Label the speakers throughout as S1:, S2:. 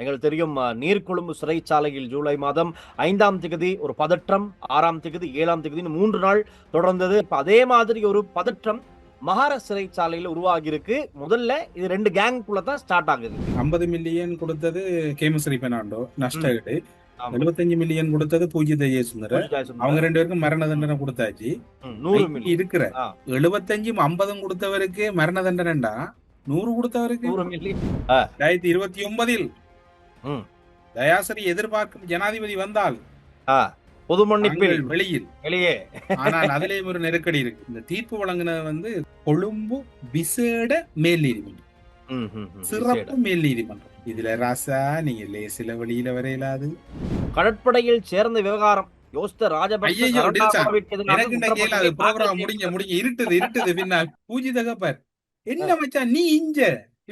S1: எங்களுக்கு தெரியும் நீர்கொழும்பு சிறைச்சாலையில் ஜூலை மாதம் 5ஆம் திகதி ஒரு பதற்றம், 6ஆம் திகதி, 7ஆம் திகதின்னு 3 நாள் தொடர்ந்தது. இப்ப அதே மாதிரி ஒரு பதற்றம் மகார சிறைச்சாலையில் உருவாகி இருக்கு. முதல்ல இது 2 கேங்குக்குள்ள தான் ஸ்டார்ட் ஆகுது.
S2: 50 மில்லியன் கொடுத்தது கேமஸ்ரீ பெர்னாண்டோ நஷ்ட
S1: ம்.
S2: ஈடு.
S1: ஆமா.
S2: 75 மில்லியன் கொடுத்தது பூஜித ஜெயசுந்தர.
S1: பூஜ்ய
S2: அவங்க
S1: ஜெயசுந்தர்.
S2: 2 பேருக்கும் மரண
S1: ம்.
S2: தண்டனை கொடுத்தாச்சு.
S1: 100
S2: ஐக்கு
S1: மில்லி.
S2: இருக்கிற
S1: ஆ.
S2: 75 50 கொடுத்தவருக்கு மரண தண்டனைண்டா 100 கொடுத்தவருக்கு
S1: 100 மில்லி. ஆ.
S2: 2029
S1: ம்.
S2: தயாசரி எதிர்பார்க்கும் ஜனாதிபதி வந்தால்
S1: ஆ. பொது மன்னிப்பில்
S2: தாங்கள் வெளியில்.
S1: வெளியே.
S2: ஆனால் அதிலேயும் ஒரு நெருக்கடி இருக்கு. இந்த தீர்ப்பு வழங்கினது வந்து கொழும்பு விசேட மேல் நீதிமன்றம்,
S1: ம், ம், ம்.
S2: சிறப்பு மேல் நீதிமன்றம். இதுல ராசா நீங்க லேசில வெளியில வரையலாது.
S1: கடற்படையில் சேர்ந்த விவகாரம் யோசித்த ராஜபக்ச
S2: ஐயோ டில்சான்,
S1: சரணாகவிற்கு எதிராக
S2: எனக்கு இந்த கேளாது.
S1: குற்றப்பத்திரிகை தாக்கல்
S2: ப்ரோக்ராம் முடிங்க
S1: செய்யப்பட்டது.
S2: முடிங்க இருட்டுது இருட்டுது பின்னால் பூஜித கப்பர் என்ன
S1: அஹ்,
S2: மச்சான் நீ இஞ்ச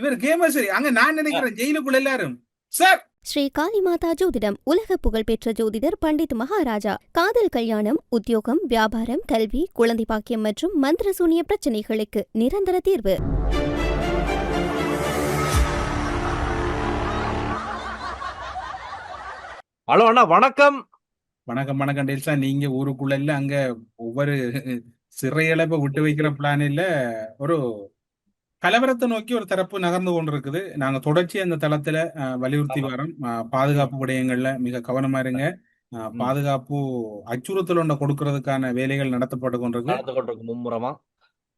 S2: இவர் கேமசரி அங்க நான்
S1: அஹ்.
S2: நினைக்கிறேன் ஜெயிலுக்குள்ள எல்லாரும் சார்.
S3: ஸ்ரீ காளிமாதா ஜோதிடம் உலக புகழ்பெற்ற ஜோதிடர் பண்டித் மகாராஜா. காதல், கல்யாணம், உத்தியோகம், வியாபாரம், கல்வி, குழந்தை பாக்கியம் மற்றும் மந்திர சூனிய பிரச்சனைகளுக்கு நிரந்தர தீர்வு.
S1: ஹலோ அண்ணா, வணக்கம்.
S2: வணக்கம் வணக்கம் டெல்சா. நீங்க ஊருக்குள்ள இல்ல அங்க ஒவ்வொரு சிறையளப்ப விட்டு வைக்கிற பிளான் இல்ல ஒரு கலவரத்தை நோக்கி ஒரு தரப்பு நகர்ந்து கொண்டிருக்குது. நாங்க தொடர்ச்சி அந்த தளத்துல வலியுறுத்தி
S1: ஆமா.
S2: வரோம்.
S1: ம்,
S2: பாதுகாப்பு விடயங்கள்ல மிக கவனமா இருங்க.
S1: ம்.
S2: பாதுகாப்பு அச்சுறுத்தல் ஒன்றை கொடுக்கறதுக்கான வேலைகள் நடத்தப்பட்டு கொண்டிருக்கு.
S1: நடந்து கொண்டிருக்கும் மும்முரமா.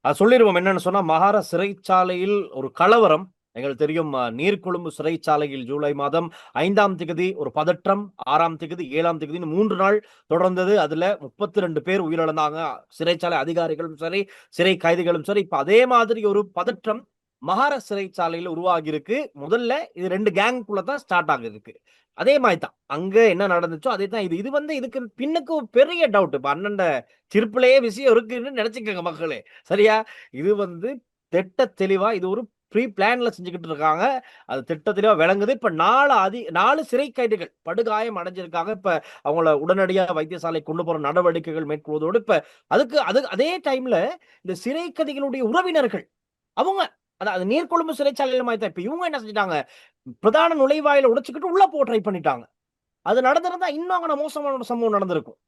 S1: அது சொல்லிடுவோம். என்னன்னு சொன்னா, மகார சிறைச்சாலையில் ஒரு கலவரம். எங்களுக்கு தெரியும் நீர்கொழும்பு சிறைச்சாலையில் ஜூலை மாதம் 5ஆம் திகதி ஒரு பதற்றம், 6ஆம் திகதி, 7ஆம் திகதின்னு 3 நாள் தொடர்ந்தது. அதுல 32 பேர் உயிரிழந்தாங்க. சிறைச்சாலை அதிகாரிகளும் சரி, சிறை கைதிகளும் சரி. இப்ப அதே மாதிரி ஒரு பதற்றம் மகார சிறைச்சாலையில் உருவாகி இருக்கு. முதல்ல இது 2 கேங்குக்குள்ள தான் ஸ்டார்ட் ஆகுது. அதே மாதிரி தான். அங்க என்ன நடந்துச்சோ அதே தான் இது. இது வந்து இதுக்கு பின்னுக்கு ஒரு பெரிய டவுட். இப்ப அண்ணன்ட சிரிப்பிலேயே விஷயம் இருக்குன்னு நினைச்சுக்கங்க மக்களே. சரியா? இது வந்து திட்ட தெளிவா இது ஒரு ப்ரீ பிளான்ல செஞ்சுகிட்டு இருக்காங்க. அது திட்ட தெளிவா விளங்குது. இப்ப 4 சிறை கைதிகள் படுகாயம் அடைஞ்சிருக்காங்க. இப்ப அவங்கள உடனடியா வைத்தியசாலைக்கு கொண்டு போற நடவடிக்கைகள் மேற்கொள்வதோடு, இப்ப அதே டைம்ல இந்த சிறை கைதிகளுடைய உறவினர்கள் அவங்க அதாவது நீர்கொழும்பு சிறைச்சாலையில மாதிரி தான். இப்ப இவங்க என்ன செஞ்சுட்டாங்க, பிரதான நுழைவாயில உடைச்சுக்கிட்டு உள்ள போக ட்ரை பண்ணிட்டாங்க. அது நடந்திருந்தா இன்னும் அங்க மோசமான ஒரு சம்பவம் நடந்திருக்கும்.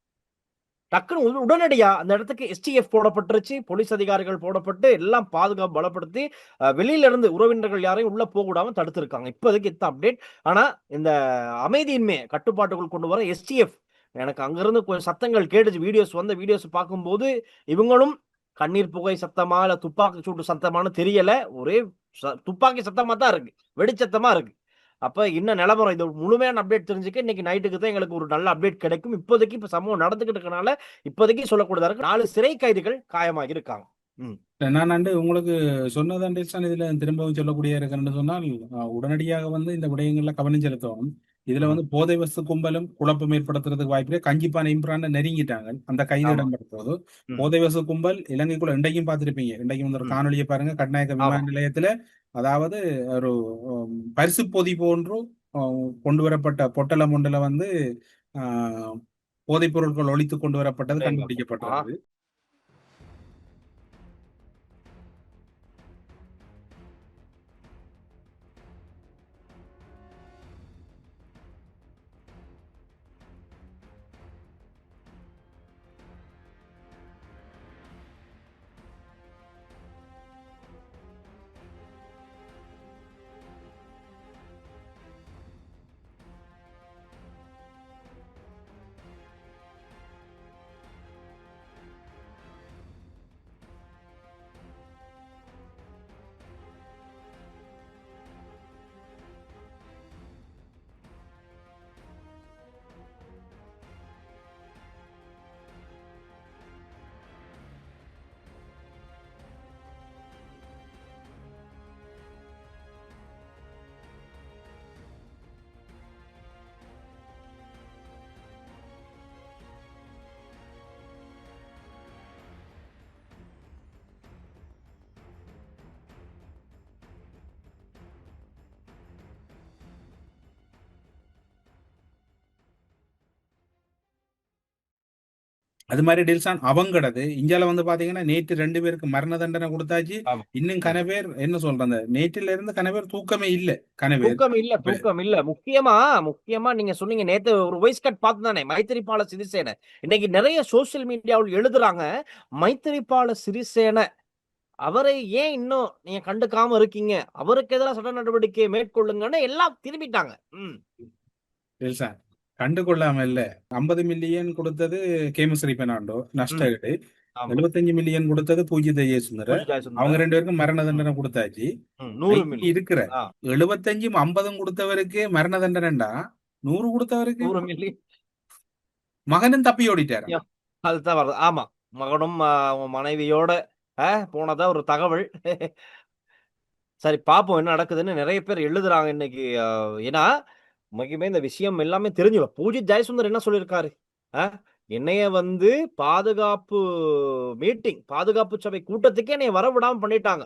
S1: டக்குன்னு உடனடியா அந்த இடத்துக்கு எஸ்டிஎஃப் போடப்பட்டுருச்சு. போலீஸ் அதிகாரிகள் போடப்பட்டு எல்லாம் பாதுகாப்பு பலப்படுத்தி வெளியில இருந்து உறவினர்கள் யாரையும் உள்ள போக விடாம தடுத்திருக்காங்க. இப்போதைக்கு இதான் அப்டேட். ஆனா இந்த அமைதியின்மையை கட்டுப்பாட்டுக்குள் கொண்டு வர எஸ்டிஎஃப் எனக்கு அங்கிருந்து கொஞ்சம் சத்தங்கள் கேட்டுச்சு. வீடியோஸ் பார்க்கும்போது இவங்களும் கண்ணீர் புகை சத்தமா இல்ல துப்பாக்கி சூட்டு சத்தமான்னு தெரியல. ஒரே துப்பாக்கி சத்தமா தான் இருக்கு. வெடிச்சத்தமா இருக்கு. அப்ப என்ன நிலவரம் இது முழுமையான அப்டேட் தெரிஞ்சுக்க இன்னைக்கு நைட்டுக்கு தான் எங்களுக்கு ஒரு நல்ல அப்டேட் கிடைக்கும். இப்போதைக்கு இப்ப சம்பவம் நடந்துகிட்டு இருக்கனால இப்போதைக்கு சொல்லக்கூடியதா இருக்கு. 4 சிறை கைதிகள் காயமாகி இருக்காங்க. ம்.
S2: நான் உங்களுக்கு சொன்னதான் டெல்சா இதுல திரும்பவும் சொல்லக்கூடிய இருக்குன்னு சொன்னால் உடனடியாக வந்து இந்த விடயங்கள்ல கவனம் செலுத்தணும். இதுல
S1: ம்.
S2: வந்து போதை வஸ்து கும்பலும் குழப்பம் ஏற்படுத்துறதுக்கு வாய்ப்பு. கஞ்சிப்பான இம்ரான நெருங்கிட்டாங்க அந்த கைது
S1: ஆமா.
S2: இடம்பெறும்போது.
S1: ம்.
S2: போதை வஸ்து கும்பல் இலங்கைக்குள்ள இன்றைக்கும் பார்த்திருப்பீங்க. இன்றைக்கும் வந்து ஒரு
S1: ம்.
S2: காணொலியை பாருங்க. கட்நாயக்க விமான
S1: ஆமா.
S2: நிலையத்துல அதாவது ஒரு பரிசு பொதி போன்று கொண்டு வரப்பட்ட பொட்டலம் ஒன்றுல வந்து போதைப் பொருட்கள் ஒழித்து கொண்டு வரப்பட்டது
S1: அடேங்கப்பா. ஆ.
S2: கண்டுபிடிக்கப்பட்டிருக்கு. அது மாதிரி டெல்சான் அவங்கடது இந்தியால வந்து பாத்தீங்கன்னா நேற்று 2 பேருக்கு மரண தண்டனை கொடுத்தாச்சு.
S1: ஆமா.
S2: இன்னும் கன பேர் என்ன சொல்றாங்க, நேற்றில இருந்து கன பேர் தூக்கமே இல்ல கன பேர்.
S1: தூக்கம் இல்ல. முக்கியமா நீங்க சொன்னீங்க நேத்து ஒரு வாய்ஸ் கட் பார்த்துதானே மைத்திரிபால சிறிசேன. இன்னைக்கு நிறைய சோசியல் மீடியாவில் எழுதுறாங்க மைத்திரிபால சிறிசேன அவரை ஏன் இன்னும் நீங்க கண்டுக்காம இருக்கீங்க? அவருக்கு எதிராக சட்ட நடவடிக்கை மேற்கொள்ளுங்கன்னு எல்லாம் திரும்பிட்டாங்க.
S2: டெல்சான் கண்டுகொள்ளாம இல்ல. 50 மில்லியன் கொடுத்தது கேமஸ்ரீ பெர்னாண்டோ நஷ்ட ஈடு.
S1: ஆமா.
S2: 75 மில்லியன் கொடுத்தது பூஜித ஜெயசுந்தர.
S1: பூஜை ஜெயசுந்தர.
S2: அவங்க 2 பேருக்கும் மரண தண்டனை கொடுத்தாச்சு.
S1: 100
S2: இன்னைக்கு
S1: மில்லியன்.
S2: இருக்கிற 75 50 கொடுத்தவருக்கு மரண தண்டனைண்டா 100 கொடுத்தவருக்கு
S1: 100 மில்லியன்.
S2: மகனும் தப்பி ஓடிட்டாரு.
S1: அதுதான் வருது. ஆமா. மகனும் அவங்க மனைவியோட போனதா ஒரு தகவல். சரி பார்ப்போம் என்ன நடக்குதுன்னு நிறைய பேர் எழுதுறாங்க இன்னைக்கு. ஏன்னா உண்மைக்குமே இந்த விஷயம் எல்லாமே தெரிஞ்சிடும். பூஜித் ஜெயசுந்தர் என்ன சொல்லியிருக்காரு? என்னைய வந்து பாதுகாப்பு மீட்டிங், பாதுகாப்பு சபை கூட்டத்துக்கே என்னைய வர விடாம பண்ணிட்டாங்க.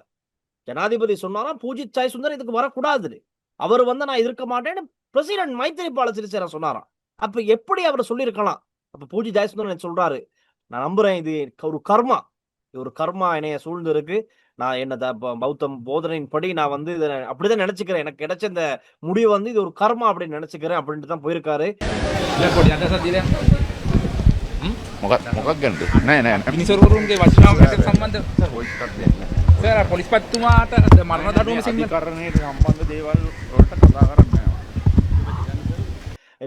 S1: ஜனாதிபதி சொன்னாராம் பூஜித் ஜெயசுந்தர் இதுக்கு வரக்கூடாது. அவர் வந்து நான் இருக்க மாட்டேன்னு பிரசிடென்ட் மைத்திரிபால சிறிசேன சொன்னாராம். அப்ப எப்படி அவர் சொல்லியிருக்கலாம்? அப்ப பூஜித் ஜெயசுந்தர் சொல்றாரு, நான் நம்புறேன் இது ஒரு கர்மா. ஒரு கர்மா என்னைய சூழ்ந்து இருக்கு. நான் என்ன பௌத்தம் போதனையின் படி நான் வந்து இதை அப்படிதான் நினைச்சுக்கிறேன். எனக்கு கிடைச்ச இந்த முடிவு வந்து இது ஒரு கர்மா அப்படின்னு நினைச்சுக்கிறேன் அப்படின்ட்டு தான் போயிருக்காரு.
S4: මොකක් ගැනද? නෑ නෑ නෑ.
S5: මිනිසුරුවරුන්ගේ වචනාවකට සම්බන්ධ සර් පොලිස් පත්තුමාට මරණ දඬුවම සිංහ
S4: අධිකරණයට සම්බන්ධ දේවල් වලට කතා කරන්නේ නෑ.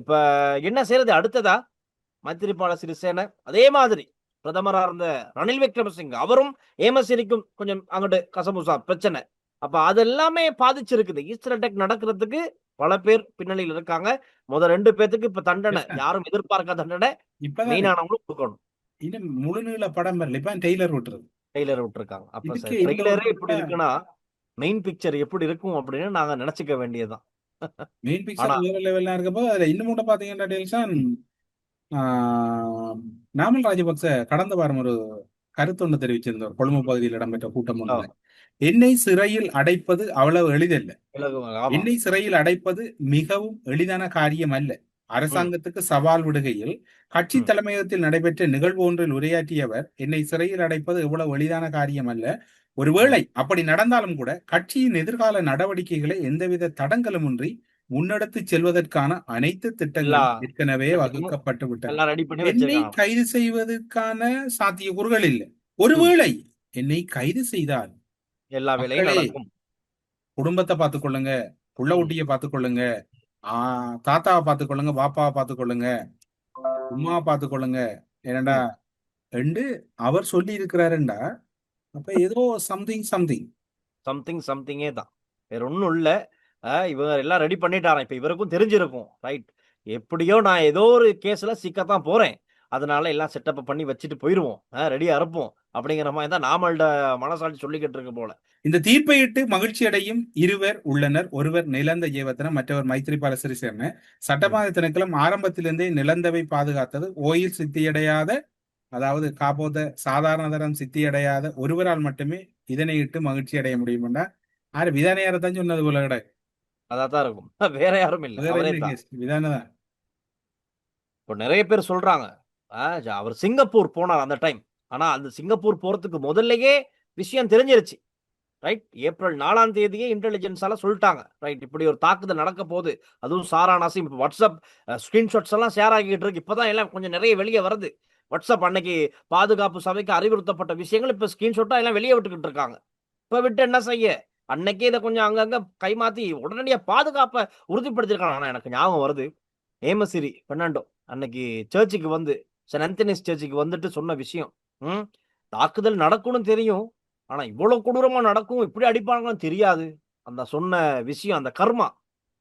S1: இப்ப என்ன செய்யறது அடுத்ததா? மைத்திரிபால சிறிசேன அதே மாதிரி பிரதமரா இருந்த ரணில் விக்ரமசிங்க அவரும் ஏமசிரிக்கும் கொஞ்சம் அங்கிட்டு கசமுசா பிரச்சனை. அப்ப அதெல்லாமே பாதிச்சிருக்குது. ஈஸ்டர் அட்டாக் நடக்கிறதுக்கு பல பேர் பின்னணியில் இருக்காங்க. முதல் 2 பேத்துக்கு இப்ப தண்டனை, யாரும் எதிர்பார்க்காத தண்டனை
S2: இப்பதான்
S1: மெயினானவங்களும் கொடுக்கணும்.
S2: இன்னும் முழு நீள படம் வரல. இப்ப டெய்லர் விட்டுறது.
S1: ட்ரெய்லர் விட்டுருக்காங்க. அப்ப
S2: இதுக்கு இந்த
S1: ட்ரெய்லரே
S2: ஒரு
S1: எப்படி இருக்குன்னா மெயின் பிக்சர் எப்படி இருக்கும் அப்படின்னு நாங்க நினைச்சுக்க வேண்டியதுதான்.
S2: மெயின் பிக்சர்
S1: ஆனா
S2: வேற லெவல்ல இருக்கப்போ அதுல இன்னும் கூட பாத்தீங்கன்னா டெல்சான் நாமல் ராஜபக்ச கடந்த வாரம் ஒரு கருத்து ஒன்று தெரிவிச்சிருந்தார். கொழும்பு பகுதியில் இடம்பெற்ற கூட்டம் ஒன்று. என்னை சிறையில் அடைப்பது அவ்வளவு எளிதல்ல.
S1: ஆமா.
S2: என்னை சிறையில் அடைப்பது மிகவும் எளிதான காரியம் அல்ல. அரசாங்கத்துக்கு சவால் விடுகையில் கட்சி தலைமையகத்தில் நடைபெற்ற நிகழ்வு ஒன்றில் உரையாற்றியவர், என்னை சிறையில் அடைப்பது எவ்வளவு எளிதான காரியம் அல்ல. ஒருவேளை அப்படி நடந்தாலும் கூட கட்சியின் எதிர்கால நடவடிக்கைகளை எந்தவித தடங்களுமின்றி முன்னெடுத்து செல்வதற்கான அனைத்து திட்டங்களும் ஏற்கனவே வகுக்கப்பட்டு விட்டன.
S1: எல்லாம் ரெடி பண்ணி
S2: என்னை
S1: வச்சிருக்காங்க.
S2: கைது செய்வதற்கான சாத்தியக்கூறுகள் இல்லை. ஒருவேளை என்னை கைது செய்தால்
S1: எல்லா வேலையும்
S2: மக்களே,
S1: நடக்கும்.
S2: குடும்பத்தை பார்த்துக்கொள்ளுங்க, புள்ள ஊட்டிய பார்த்துக்கொள்ளுங்க, தாத்தாவை பார்த்துக்கொள்ளுங்க, பாப்பாவை பார்த்துக்கொள்ளுங்க, உமாவை பார்த்துக்கொள்ளுங்க. ஏனண்டா என்று அவர் சொல்லி இருக்கிறாருண்டா, அப்ப ஏதோ சம்திங்
S1: சம்திங்கே தான். வேற ஒண்ணும் இல்ல. இவங்க எல்லாம் ரெடி பண்ணிட்டாராம். இப்ப இவருக்கும் தெரிஞ்சிருக்கும். ரைட். எப்படியோ நான் ஏதோ ஒரு கேஸ்ல சிக்கத்தான் போறேன். அதனால எல்லாம் செட்டப் பண்ணி வச்சுட்டு போயிருவோம். ரெடியா இருப்போம். அப்படிங்கிற மாதிரி தான் நாமள்ட மனசாட்சி சொல்லிக்கிட்டு இருக்கு போல.
S2: இந்த தீர்ப்பையிட்டு மகிழ்ச்சி அடையும் இருவர் உள்ளனர். ஒருவர் நிலந்த ஜெயவர்தன, மற்றவர் மைத்திரிபால சிறிசேன. சட்டமா திணைக்களம் ஆரம்பத்திலிருந்தே நிலந்தவை பாதுகாத்தது. ஓயில் சித்தியடையாத, அதாவது காப்போத சாதாரண தரம் சித்தியடையாத ஒருவரால் மட்டுமே இதனை இட்டு மகிழ்ச்சி அடைய முடியும். விதானையாரத்தான் சொன்னது போல கிடையாது.
S1: அதான் இருக்கும். வேற யாரும் இல்ல. அவரே தான்.
S2: விதானதான்.
S1: இப்போ நிறைய பேர் சொல்றாங்க அவர் சிங்கப்பூர் போனார் அந்த டைம். ஆனா அந்த சிங்கப்பூர் போறதுக்கு முதல்லயே விஷயம் தெரிஞ்சிருச்சு. ரைட். ஏப்ரல் 4ஆம் தேதியே இன்டெலிஜென்ஸால சொல்லிட்டாங்க. ரைட். இப்படி ஒரு தாக்குதல் நடக்க போகுது. அதுவும் சாரா நாசிம் இப்போ வாட்ஸ்அப் ஸ்கிரீன்ஷாட்ஸ் எல்லாம் ஷேர் ஆகிட்டு இருக்கு. இப்பதான் எல்லாம் கொஞ்சம் நிறைய வெளியே வருது. வாட்ஸ்அப் அன்னைக்கு பாதுகாப்பு சபைக்கு அறிவுறுத்தப்பட்ட விஷயங்கள் இப்ப ஸ்கிரீன்ஷாட்டா எல்லாம் வெளியே விட்டுக்கிட்டு இருக்காங்க. இப்ப விட்டு என்ன செய்ய? அன்னைக்கே இதை கொஞ்சம் அங்கங்க கைமாத்தி உடனடியா பாதுகாப்பை உறுதிப்படுத்திருக்காங்க. ஆனா எனக்கு ஞாபகம் வருது, ஏமசிரி பெர்னாண்டோ அன்னைக்கு சர்ச்சுக்கு வந்து சென்ட் ஆந்தனிஸ் சர்ச்சுக்கு வந்துட்டு சொன்ன விஷயம், தாக்குதல் நடக்கும்னு தெரியும், ஆனா இவ்வளவு கொடூரமா நடக்கும், இப்படி அடிப்பாங்கன்னு தெரியாது. அந்த சொன்ன விஷயம், அந்த கர்மா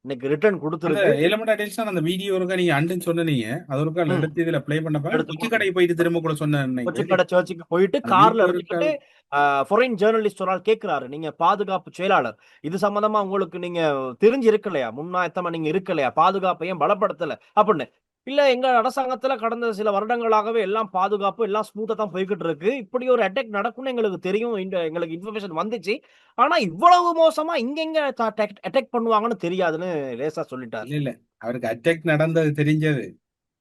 S1: இன்னைக்கு ரிட்டர்ன் கொடுத்துருக்கு.
S2: அந்த வீடியோ இருக்கா, நீங்க அண்டன் சொன்னீங்க, அது ஒருக்கா எடுத்து இதுல ப்ளே பண்ணப்ப கொச்சி கடை போயிட்டு திரும்ப கூட சொன்னேன்.
S1: கொச்சி கடை சர்ச்சுக்கு போயிட்டு கார்ல எடுத்துக்கிட்டு ஃபாரின் ஜேர்னலிஸ்ட் ஒரு ஆள் கேட்கிறாரு, நீங்க பாதுகாப்பு செயலாளர், இது சம்பந்தமா உங்களுக்கு நீங்க தெரிஞ்சு இருக்கலையா, முன்னாயத்தமா நீங்க இருக்கலையா, பாதுகாப்பையும் பலப்படுத்தல அப்படின்னு. இல்ல, எங்க அரசாங்கத்துல கடந்த சில வருடங்களாகவே எல்லாம் பாதுகாப்பு எல்லாம் ஸ்மூத்தா தான் போய்கிட்டு இருக்கு, இப்படி ஒரு அட்டாக் நடக்கும்னு எங்களுக்கு தெரியும், எங்களுக்கு இன்ஃபர்மேஷன் வந்துச்சு, ஆனா இவ்வளவு மோசமா இங்க அட்டாக் பண்ணுவாங்கன்னு தெரியாதுன்னு லேசா சொல்லிட்டாரு.
S2: இல்ல அவருக்கு அட்டாக் நடந்தது தெரிஞ்சது,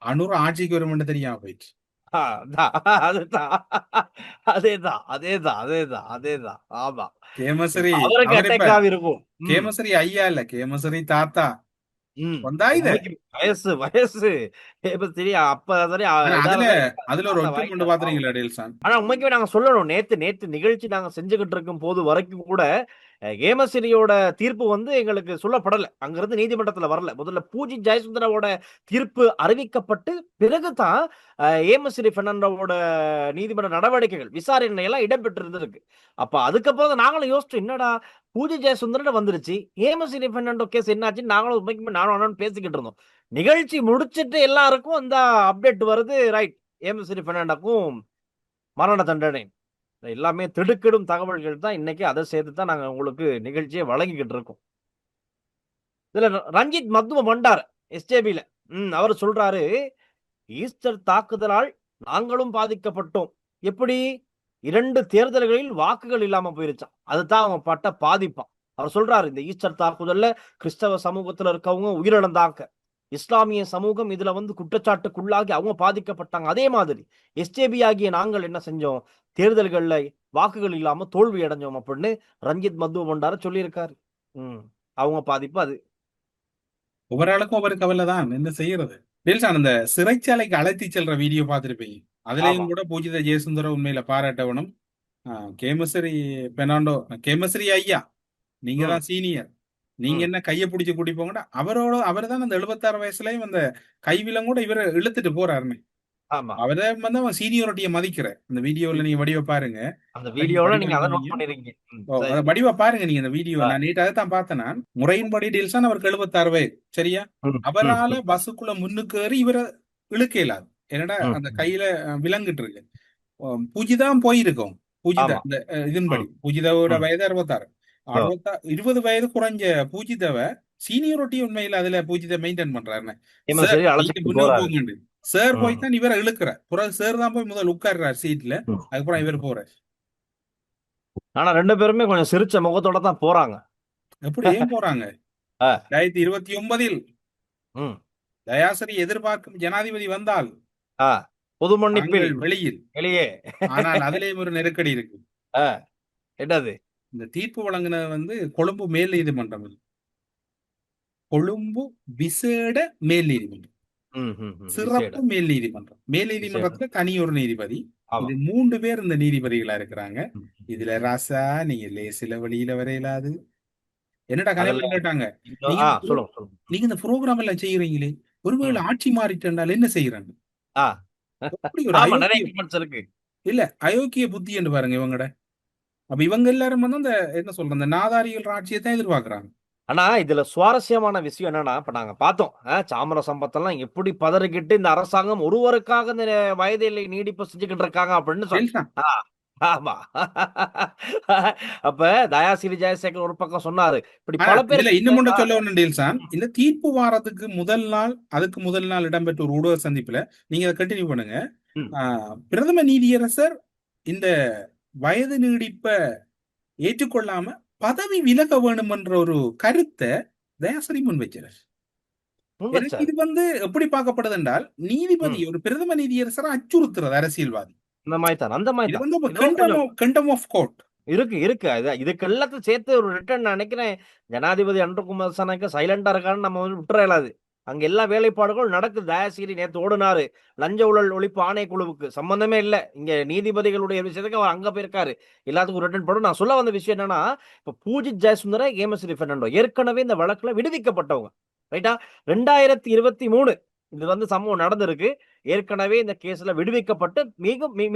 S2: அனூர் ஆட்சிக்கு வரும்னு தெரியாம போயிடுச்சு.
S1: அதான், அதுதான். அதேதான், அதேதான், அதேதான், அதேதான். ஆமா.
S2: கேமசரி
S1: அவருக்கு
S2: அவர் இப்ப
S1: அட்டாக் ஆகிருக்கும்.
S2: கேமசரி ஐயா இல்ல, கேமசரி தாத்தா
S1: ம்.
S2: வந்தா இது.
S1: உண்மைக்கு வயசு வயசு இப்ப தெரியும். அப்ப சரி
S2: ஆனா
S1: இதால
S2: அதுல
S1: தான் இப்ப
S2: அதுல ஒரு
S1: தாத்தா
S2: ஒற்றுமை
S1: வாங்கிட்டாரு பாவம்.
S2: பாத்துறீங்களா டேல்சான்?
S1: ஆனா உண்மைக்குமே நாங்க சொல்லணும். நேத்து நேத்து நிகழ்ச்சி நாங்க செஞ்சுகிட்டு இருக்கும் போது வரைக்கும் கூட ஏமசிரியோட தீர்ப்பு வந்து எங்களுக்கு சொல்லப்படல. அங்கிருந்து நீதிமன்றத்துல வரல. முதல்ல பூஜி ஜெயசுந்தராவோட தீர்ப்பு அறிவிக்கப்பட்டு பிறகுதான் ஏமசிரி பெர்னாண்டோவோட நீதிமன்ற நடவடிக்கைகள் விசாரணை எல்லாம் இடம்பெற்றிருந்திருக்கு. அப்ப அதுக்கப்புறம் தான் நாங்களும் யோசிச்சோம், என்னடா பூஜி ஜெயசுந்தரன் வந்துருச்சு, ஏமசிரி பெர்னாண்டோ கேஸ் என்னாச்சு, நாங்களும் உண்மைக்குமே நானும் அண்ணனும் பேசிக்கிட்டு இருந்தோம். நிகழ்ச்சி முடிச்சிட்டு எல்லாருக்கும் அந்த அப்டேட் வருது. ரைட், ஏமசிரி பெர்னாண்டோக்கும் மரண தண்டனை. எல்லாமே திடுக்கிடும் தகவல்கள் தான். இன்னைக்கு அதை சேர்த்து தான் நாங்க உங்களுக்கு நிகழ்ச்சியை வழங்கிக்கிட்டு இருக்கோம். இதுல ரஞ்சித் மத்துவ மண்டார் எஸ்ஜேபில அவர் சொல்றாரு, ஈஸ்டர் தாக்குதலால் நாங்களும் பாதிக்கப்பட்டோம். எப்படி? 2 தேர்தல்களில் வாக்குகள் இல்லாம போயிருச்சாம். அதுதான் அவங்க பட்ட பாதிப்பாம். அவர் சொல்றாரு, இந்த ஈஸ்டர் தாக்குதல்ல கிறிஸ்தவ சமூகத்துல இருக்கவங்க உயிரிழந்தாங்க. இஸ்லாமிய சமூகம் இதுல வந்து குற்றச்சாட்டுக்குள்ளாகி அவங்க பாதிக்கப்பட்டாங்க. அதே மாதிரி எஸ்ஜேபி ஆகிய நாங்கள் என்ன செஞ்சோம்? தேர்தல்கள்ல வாக்குகள் இல்லாம தோல்வி அடைஞ்சோம் அப்படின்னு ரஞ்சித் மத்துவ பண்டார சொல்லியிருக்காரு. அவங்க பாதிப்பு அது.
S2: ஒவ்வொரு ஆளுக்கும் ஒவ்வொரு கவலை தான், என்ன செய்யறது? டேல்சான், அந்த சிறைச்சாலைக்கு அழைத்து செல்ற வீடியோ பார்த்திருப்பீங்க.
S1: ஆமா.
S2: அதுலயும் கூட பூஜித ஜெயசுந்தரம் உண்மையில பாராட்டவனும். கேமசரி பெர்னாண்டோ, கேமசரி ஐயா நீங்க
S1: ம்,
S2: தான் சீனியர், நீங்க
S1: ம்.
S2: என்ன கையை பிடிச்சு கூட்டி போங்கடா. அவர் தான் அந்த 76 வயசுலயும் அந்த கைவிலம் கூட இவரை இழுத்துட்டு போறாருன்னு.
S1: ஆமா.
S2: அவரை வந்து அவன் சீனியோரிட்டியை மதிக்கிற அந்த வீடியோல நீங்க வடிவ பாருங்க.
S1: அந்த வீடியோல நீங்க அதை நோட்
S2: படிக்கிறீங்க.
S1: பண்ணிருக்கீங்க.
S2: அதை
S1: சரி.
S2: வடிவா பாருங்க நீங்க அந்த வீடியோ. நான் நேற்று தான் பார்த்தேன். நான் முறையின்படி டீல்ஸான் அவருக்கு 76 வயது, சரியா?
S1: ம், ம்,
S2: அவரால
S1: ம்,
S2: பஸ்ஸுக்குள்ள முன்னுக்கு ஏறி இவரை இழுக்க இயலாது. என்னடா
S1: ம்.
S2: அந்த கையில விலங்கிட்டு இருக்கு. பூஜிதான் போயிருக்கோம். பூஜிதா
S1: ஆமா.
S2: இந்த இதன்படி
S1: ம்,
S2: பூஜிதாவோட
S1: ம்.
S2: வயது 66.
S1: ஓ.
S2: 20 வயது குறைஞ்ச பூஜிதாவை சீனியோரிட்டி உண்மையில அதுல பூஜிதை மெயின்டைன் பண்றாருன்னு. சார்
S1: சரி
S2: நீங்க
S1: அழைச்சிட்டு
S2: முன்னுக்கு
S1: போறாரு.
S2: போங்க. சார் போய்
S1: ம்,
S2: தான் இவரை இழுக்கிறார். பிறகு சார் தான் போய் முதல் உட்கார்றாரு சீட்ல.
S1: ம்.
S2: அதுக்கப்புறம் இவர் போறார்.
S1: ஆனா 2 பேருமே கொஞ்சம் சிரிச்ச முகத்தோட தான் போறாங்க.
S2: எப்படி ஏன் போறாங்க?
S1: ஆ,
S2: 2029
S1: ம்.
S2: தயாசரி எதிர்பார்க்கும் ஜனாதிபதி வந்தால்
S1: ஆ, பொது மன்னிப்பில்
S2: தாங்கள் வெளியில்.
S1: வெளியே.
S2: ஆனால் அதிலேயும் ஒரு நெருக்கடி இருக்கு.
S1: ஆ, என்னது?
S2: இந்த தீர்ப்பு வழங்கினது வந்து கொழும்பு மேல் நீதிமன்றம் இல்லை. கொழும்பு விசேட மேல் நீதிமன்றம்,
S1: ம், ம், ம். விசேட.
S2: சிறப்பு மேல் நீதிமன்றம். மேல்
S1: விசேட.
S2: நீதிமன்றத்துல தனி ஒரு நீதிபதி.
S1: ஆமா.
S2: இது 3 பேர் இந்த நீதிபதிகளா இருக்கிறாங்க.
S1: ம்.
S2: இதுல ராசா நீங்க லேசில வழியில வரையலாது. என்னடா கலைவர்
S1: அதெல்லாம்
S2: கேட்டாங்க,
S1: இன்னும்
S2: நீங்க இந்த
S1: சொல்லுங்க, சொல்லுங்க.
S2: நீங்க இந்த ப்ரோக்ராம் எல்லாம் செய்யறீங்களே, ஒருவேளை
S1: ம்.
S2: ஆட்சி மாறிட்டால் என்ன செய்யறாங்க?
S1: ஆ,
S2: அப்படி ஒரு
S1: ஆமா, நிறைய
S2: அயோக்கிய,
S1: கமெண்ட்ஸ் இருக்கு.
S2: இல்ல அயோக்கிய புத்தி என்று பாருங்க இவங்கட. அப்ப இவங்க எல்லாரும் வந்து அந்த என்ன சொல்ற அந்த நாதாரிகள் ஆட்சியை தான் எதிர்பார்க்கறாங்க.
S1: ஆனா இதுல சுவாரஸ்யமான விஷயம் என்னன்னா, இப்ப நாங்க பார்த்தோம் சாமர சம்பத்தெல்லாம் எப்படி பதறிக்கிட்டு இந்த அரசாங்கம் ஒருவருக்காக இந்த வயது எல்லை நீடிப்பு செஞ்சுக்கிட்டு இருக்காங்க அப்படின்னு சொல்லி.
S2: டெல்சா
S1: ஆ, ஆமா. அப்ப தயாசிரி ஜெயசேகர் ஒரு பக்கம் சொன்னாரு, இப்படி பல பேர்
S2: இதுல இன்னும் ஒன்று
S1: செஞ்சாங்க.
S2: சொல்ல ஒன்று டீல்சான், இந்த தீர்ப்பு வாரத்துக்கு முதல் நாள், அதுக்கு முதல் நாள் இடம்பெற்ற ஒரு ஊடக சந்திப்புல நீங்க அதை கண்டினியூ பண்ணுங்க.
S1: ம்,
S2: பிரதம நீதியரசர் இந்த வயது நீடிப்ப ஏற்றுக்கொள்ளாம பதவி விலக வேணும் என்ற ஒரு கருத்தை தயாசரி முன் வச்சார்.
S1: முன்
S2: எனக்கு
S1: வச்சாரு.
S2: இது வந்து எப்படி பார்க்கப்படுது என்றால், நீதிபதி
S1: ம்,
S2: ஒரு பிரதம நீதியரசரை அச்சுறுத்துறது அரசியல்வாதி.
S1: அந்த மாதிரி தான், அந்த மாதிரி
S2: இது
S1: தான்.
S2: வந்து
S1: இன்னும் கொஞ்சம்
S2: கண்டம் ஆஃப் கோர்ட்.
S1: இருக்கு இருக்கு. இதுக்கு எல்லாத்தையும் சேர்த்து ஒரு ரிட்டர்ன் நினைக்கிறேன். ஜனாதிபதி அன்ருகுமார் சனக்கு சைலண்டா இருக்கான்னு நம்ம வந்து விட்டுற இயலாது. அங்க எல்லா வேலைப்பாடுகளும் நடக்குது. தயாசிரி நேத்து ஓடுனாரு லஞ்ச ஊழல் ஒழிப்பு ஆணைக்குழுவுக்கு. சம்பந்தமே இல்ல. இங்க நீதிபதிகளுடைய விஷயத்துக்கு அவர் அங்க போயிருக்காரு. எல்லாத்துக்கும் ரிட்டர்ன் போடும். நான் சொல்ல வந்த விஷயம் என்னன்னா, இப்ப பூஜித் ஜெயசுந்தர, ஏமஸ்ரீ பெர்னாண்டோ ஏற்கனவே இந்த வழக்குல விடுவிக்கப்பட்டவங்க. ரைட்டா? 2023 இது வந்து சம்பவம் நடந்திருக்கு. ஏற்கனவே இந்த கேஸ்ல விடுவிக்கப்பட்டு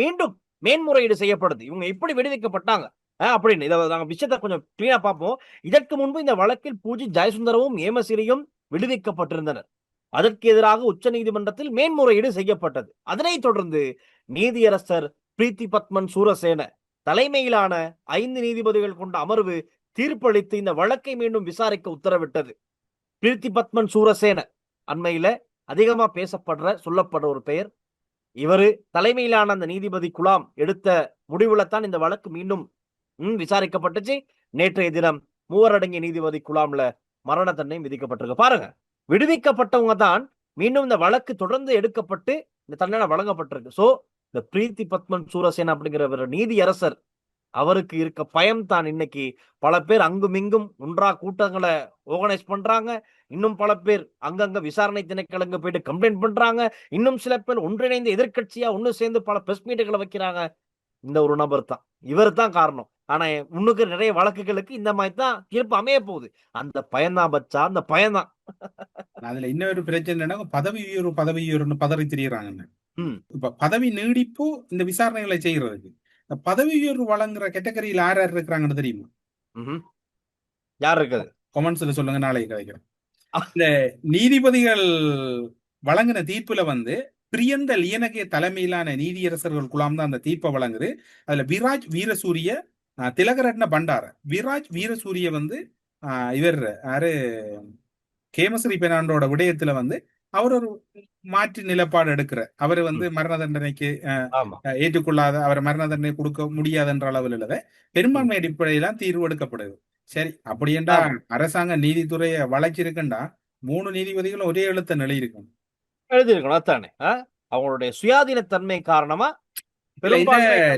S1: மீண்டும் மேன்முறையீடு செய்யப்படுது. இவங்க எப்படி விடுவிக்கப்பட்டாங்க அப்படின்னு இதை நாங்க விஷயத்தை கொஞ்சம் கிளீனா பார்ப்போம். இதற்கு முன்பு இந்த வழக்கில் பூஜி ஜெயசுந்தரவும் ஏமசிரியும் விடுவிக்கப்பட்டிருந்தனர். அதற்கு எதிராக உச்ச நீதிமன்றத்தில் மேன்முறையீடு செய்யப்பட்டது. அதனைத் தொடர்ந்து நீதியரசர் பிரீத்தி பத்மன் சூரசேன தலைமையிலான 5 நீதிபதிகள் கொண்ட அமர்வு தீர்ப்பளித்து இந்த வழக்கை மீண்டும் விசாரிக்க உத்தரவிட்டது. பிரீத்தி பத்மன் சூரசேன அண்மையில அதிகமா பேசப்படுற சொல்லப்படுற ஒரு பெயர். இவரு தலைமையிலான அந்த நீதிபதி குலாம் எடுத்த முடிவுல தான் இந்த வழக்கு மீண்டும் விசாரிக்கப்பட்டுச்சு. நேற்றைய தினம் 3 அடங்கிய நீதிபதி குலாம்ல மரண தண்டனை விதிக்கப்பட்டிருக்கு. பாருங்க, விடுவிக்கப்பட்டவங்க தான் மீண்டும் இந்த வழக்கு தொடர்ந்து எடுக்கப்பட்டு இந்த தண்டனை வழங்கப்பட்டிருக்கு. சோ இந்த பிரீத்தி பத்மன் சூரசேன அப்படிங்கிற ஒரு நீதி அரசர் அவருக்கு இருக்க பயம் தான் இன்னைக்கு பல பேர் அங்கும் இங்கும் ஒன்றா கூட்டங்களை ஆர்கனைஸ் பண்றாங்க. இன்னும் பல பேர் அங்கங்க விசாரணை திணைக்களங்க போயிட்டு கம்ப்ளைண்ட் பண்றாங்க. இன்னும் சில பேர் ஒன்றிணைந்த எதிர்க்கட்சியா ஒண்ணு சேர்ந்து பல பிரஸ் மீட்டுகளை வைக்கிறாங்க. இந்த ஒரு நபர் தான், இவர் தான் காரணம். ஆனா முன்னுக்கு நிறைய வழக்குகளுக்கு இந்த மாதிரி தான் தீர்ப்பு அமைய போகுது. அந்த பயம்தான் பச்சா, அந்த பயம்தான்.
S2: அதுல இன்னொரு பிரச்சனை என்னன்னா பதவி உயர்வுன்னு பதறி திரியுறாங்க.
S1: ம்.
S2: இப்ப பதவி நீடிப்பு இந்த விசாரணைகளை செய்யறதுக்கு இந்த பதவி உயர்வு வழங்குற கேட்டகரியில் யார் யார் இருக்கிறாங்கன்னு தெரியுமா?
S1: ம்ஹும். யார் இருக்குது?
S2: கமெண்ட்ஸ்ல சொல்லுங்க, நாளைக்கு கிடைக்கிறேன். இந்த நீதிபதிகள் வழங்கின தீர்ப்புல பிரியந்த லியனகே தலைமையிலான நீதியரசர்கள் குழாம் தான் அந்த தீர்ப்பை வழங்குது. அதுல விராஜ் வீரசூரிய, திலகரட்ன பண்டார. விராஜ் வீரசூரிய இவர் யாரு, கேமஸ்ரீ பெர்னாண்டோட விடயத்துல அவர் ஒரு மாற்று நிலப்பாடு எடுக்கிற, அவர் மரண தண்டனைக்கு
S1: ஆமா.
S2: ஏற்றுக்கொள்ளாத, அவர் மரண தண்டனை கொடுக்க முடியாதுன்ற அளவில் இல்லத பெரும்பான்மை அடிப்படையெல்லாம் தீர்வு எடுக்கப்படுது. சரி, அப்படி என்றா அரசாங்க நீதித்துறையை வளைச்சிருக்கண்டா 3 நீதிபதிகளும் ஒரே எழுத்த நிலை இருக்கும்,
S1: எழுதியிருக்கணும். அதானே அவங்களுடைய சுயாதீன தன்மை காரணமா